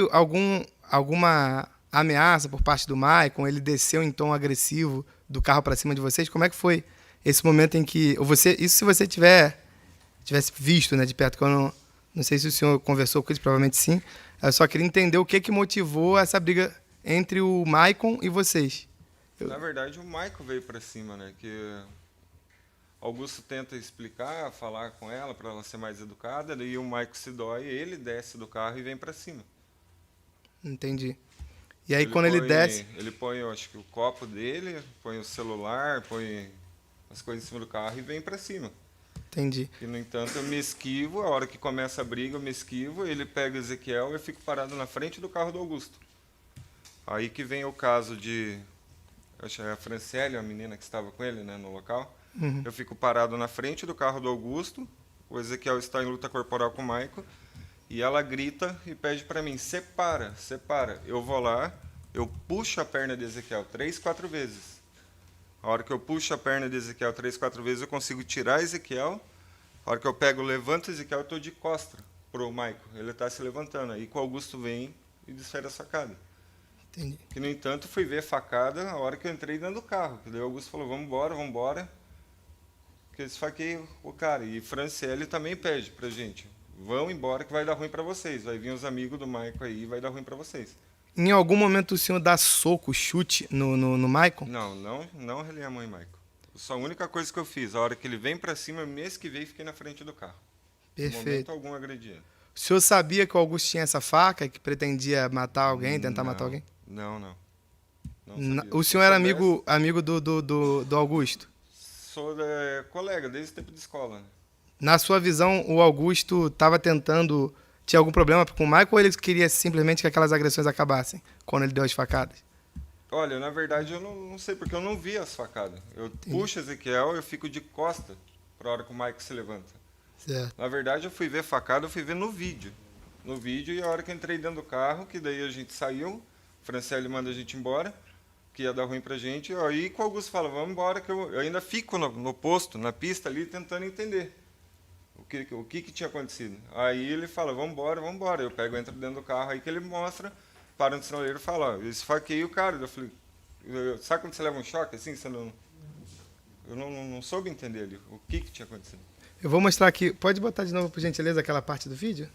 alguma ameaça por parte do Maicon? Ele desceu em tom agressivo do carro para cima de vocês? Como é que foi esse momento em que... isso se você tivesse visto, né, de perto, que eu Não sei se o senhor conversou com eles, provavelmente sim. Eu só queria entender o que motivou essa briga entre o Maicon e vocês. Na verdade, o Maico veio para cima, né? Que Augusto tenta explicar, falar com ela para ela ser mais educada, daí o Maico se dói, ele desce do carro e vem para cima. Entendi. E aí, quando ele desce... Ele põe, eu acho que o copo dele, põe o celular, põe as coisas em cima do carro e vem para cima. Entendi. E, no entanto, eu me esquivo, a hora que começa a briga, eu me esquivo, ele pega o Ezequiel e eu fico parado na frente do carro do Augusto. Aí que vem o caso de... Eu acho que é a Franciele, a menina que estava com ele, né, no local. Eu fico parado na frente do carro do Augusto, o Ezequiel está em luta corporal com o Maico, e ela grita e pede para mim, separa, separa. Eu vou lá, eu puxo a perna de Ezequiel 3, 4 vezes. A hora que eu puxo a perna de Ezequiel 3, 4 vezes, eu consigo tirar Ezequiel. A hora que eu pego, levanto Ezequiel, eu estou de costa para o Maico. Ele está se levantando. Aí que o Augusto vem e desfere a facada. Entendi. Que, no entanto, fui ver a facada a hora que eu entrei dentro do carro. Que daí o Augusto falou, vamos embora. Que eu esfaquei o cara. E Franciele também pede pra gente, vão embora que vai dar ruim para vocês. Vai vir os amigos do Maico aí e vai dar ruim para vocês. Em algum momento o senhor dá soco, chute no Maicon? Não relei a mãe, Maico. Só a única coisa que eu fiz, a hora que ele vem para cima, eu me esquivei e fiquei na frente do carro. Em momento Perfeito. algum agredia. O senhor sabia que o Augusto tinha essa faca, que pretendia matar alguém, tentar matar alguém? Não sabia. O Se senhor era eu soubesse, amigo do Augusto? Sou colega, desde o tempo de escola. Né? Na sua visão, o Augusto estava tentando... Tinha algum problema com o Maicon ou ele queria simplesmente que aquelas agressões acabassem quando ele deu as facadas? Olha, na verdade eu não sei, porque eu não vi as facadas. Eu puxo Ezequiel, eu fico de costa para a hora que o Maico se levanta. Certo. Na verdade, eu fui ver facada, eu fui ver no vídeo. No vídeo, e a hora que eu entrei dentro do carro, que daí a gente saiu, Franciele manda a gente embora, que ia dar ruim pra gente. Aí que o Augusto fala, vamos embora, que eu ainda fico no posto, na pista ali, tentando entender o que tinha acontecido. Aí ele fala, vamos embora. Eu pego, entro dentro do carro, aí que ele mostra, para no sinaleiro e fala, ó, eu esfaqueei o cara. Eu falei, sabe quando você leva um choque assim? Eu não soube entender ali o que tinha acontecido. Eu vou mostrar aqui, pode botar de novo, por gentileza, aquela parte do vídeo?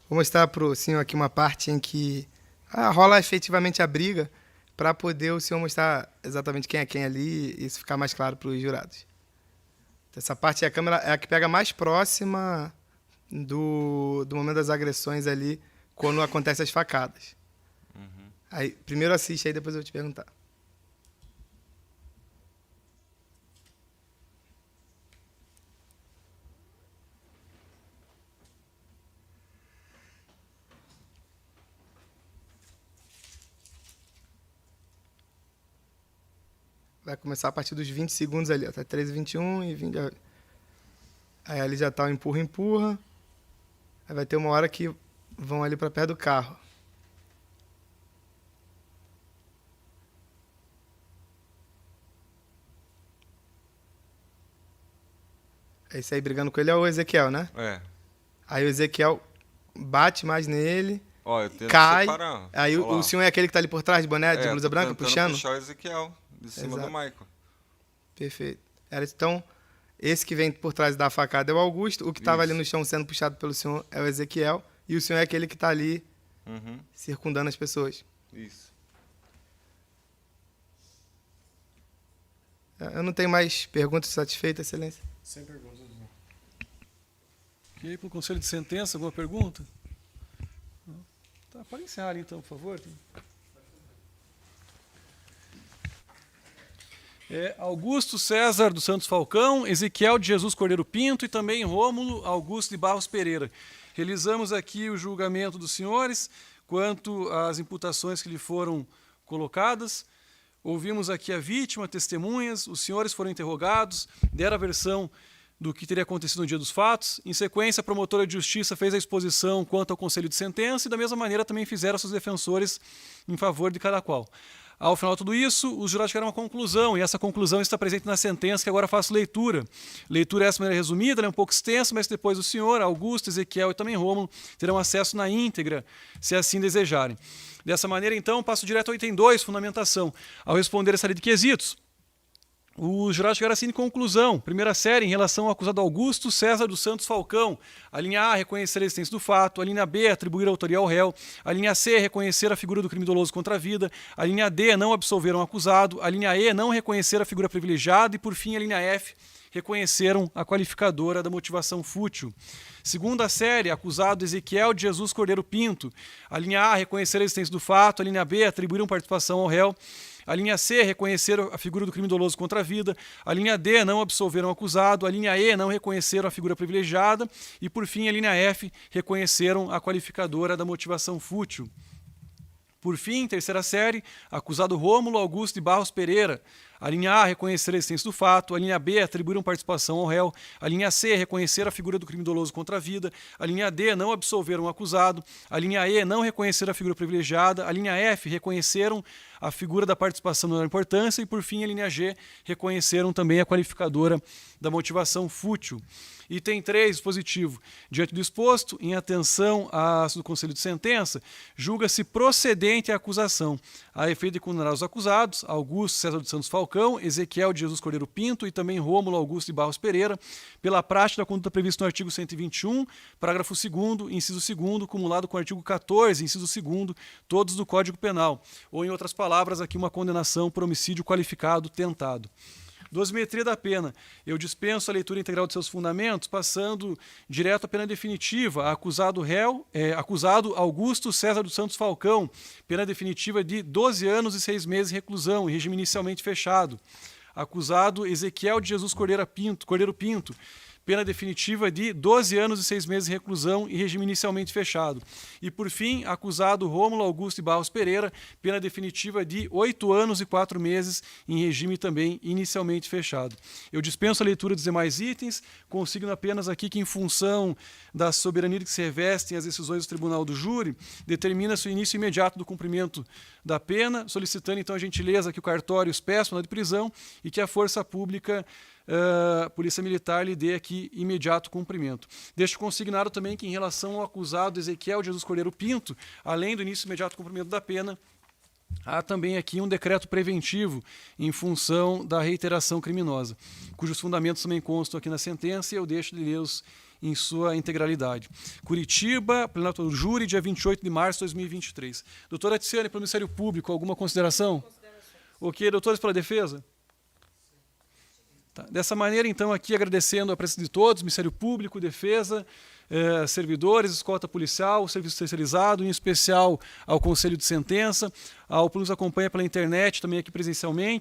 Vou mostrar para o senhor aqui uma parte em que rola efetivamente a briga, para poder o senhor mostrar exatamente quem é quem ali e isso ficar mais claro para os jurados. Essa parte a câmera é a que pega mais próxima do momento das agressões ali, quando acontecem as facadas. Aí, primeiro assiste, aí depois eu vou te perguntar. Vai começar a partir dos 20 segundos ali, até 13h21 e 20. Aí ali já tá o empurra. Aí vai ter uma hora que vão ali para perto do carro. Esse aí brigando com ele é o Ezequiel, né? É. Aí o Ezequiel bate mais nele, Ó, eu tento cai. separar. Aí o senhor é aquele que tá ali por trás de boné, de blusa tô branca, tentando puxando? puxar o Ezequiel de cima Exato. do Maico. Perfeito. Então, esse que vem por trás da facada é o Augusto, o que estava ali no chão sendo puxado pelo senhor é o Ezequiel, e o senhor é aquele que está ali circundando as pessoas. Isso. Eu não tenho mais perguntas. Satisfeita, excelência? Sem perguntas. E aí, para o conselho de sentença, alguma pergunta? Não? Tá, pode encerrar então, por favor. Augusto César dos Santos Falcão, Ezequiel de Jesus Cordeiro Pinto e também Rômulo Augusto de Barros Pereira. Realizamos aqui o julgamento dos senhores quanto às imputações que lhe foram colocadas. Ouvimos aqui a vítima, testemunhas, os senhores foram interrogados, deram a versão do que teria acontecido no dia dos fatos. Em sequência, a promotora de justiça fez a exposição quanto ao conselho de sentença e, da mesma maneira, também fizeram seus defensores em favor de cada qual. Ao final de tudo isso, os jurados chegaram a uma conclusão, e essa conclusão está presente na sentença, que agora faço leitura. Leitura essa maneira resumida, ela é um pouco extensa, mas depois o senhor, Augusto, Ezequiel e também Rômulo terão acesso na íntegra, se assim desejarem. Dessa maneira, então, passo direto ao item 2, fundamentação. Ao responder essa lei de quesitos, Os jurados chegaram assim em conclusão. Primeira série, em relação ao acusado Augusto César dos Santos Falcão. A linha A, reconhecer a existência do fato. A linha B, atribuir a autoria ao réu. A linha C, reconhecer a figura do crime doloso contra a vida. A linha D, não absolveram o acusado. A linha E, não reconhecer a figura privilegiada. E, por fim, a linha F, reconheceram a qualificadora da motivação fútil. Segunda série, acusado Ezequiel de Jesus Cordeiro Pinto. A linha A, reconhecer a existência do fato. A linha B, atribuíram participação ao réu. A linha C, reconheceram a figura do crime doloso contra a vida. A linha D, não absolveram o acusado. A linha E, não reconheceram a figura privilegiada. E, por fim, a linha F, reconheceram a qualificadora da motivação fútil. Por fim, terceira série, acusado Rômulo Augusto de Barros Pereira. A linha A, reconhecer a existência do fato. A linha B, atribuíram participação ao réu. A linha C, reconhecer a figura do crime doloso contra a vida. A linha D, não absolveram o acusado. A linha E, não reconheceram a figura privilegiada. A linha F, reconheceram a figura da participação da importância. E, por fim, a linha G, reconheceram também a qualificadora da motivação fútil. Item 3, dispositivo. Diante do exposto, em atenção do Conselho de Sentença, julga-se procedente a acusação, a efeito de condenar os acusados, Augusto César dos Santos Falcão, Ezequiel de Jesus Cordeiro Pinto e também Rômulo Augusto de Barros Pereira, pela prática da conduta prevista no artigo 121, parágrafo 2º, inciso 2º, cumulado com o artigo 14, inciso 2º, todos do Código Penal. Ou, em outras palavras, aqui uma condenação por homicídio qualificado tentado. Dosimetria da pena. Eu dispenso a leitura integral de seus fundamentos, passando direto à pena definitiva. Acusado Augusto César dos Santos Falcão, pena definitiva de 12 anos e 6 meses de reclusão, em regime inicialmente fechado. Acusado Ezequiel de Jesus Cordeiro Pinto, pena definitiva de 12 anos e 6 meses de reclusão e regime inicialmente fechado. E, por fim, acusado Rômulo Augusto de Barros Pereira, pena definitiva de 8 anos e 4 meses em regime também inicialmente fechado. Eu dispenso a leitura dos demais itens, consigno apenas aqui que, em função da soberania que se revestem as decisões do Tribunal do Júri, determina-se o início imediato do cumprimento da pena, solicitando então a gentileza que o cartório peça mandado de prisão e que a Força Pública Polícia Militar lhe dê aqui imediato cumprimento. Deixo consignado também que, em relação ao acusado Ezequiel Jesus Cordeiro Pinto, além do início imediato do cumprimento da pena, há também aqui um decreto preventivo em função da reiteração criminosa, cujos fundamentos também constam aqui na sentença e eu deixo de lê-los em sua integralidade. Curitiba, plenato do júri, dia 28 de março de 2023. Doutora Tiziane, pelo Ministério Público, alguma consideração? Ok, doutores pela defesa? Tá. Dessa maneira, então, aqui agradecendo a presença de todos, Ministério Público, Defesa, servidores, escolta policial, serviço terceirizado, em especial ao Conselho de Sentença, ao que nos acompanha pela internet, também aqui presencialmente.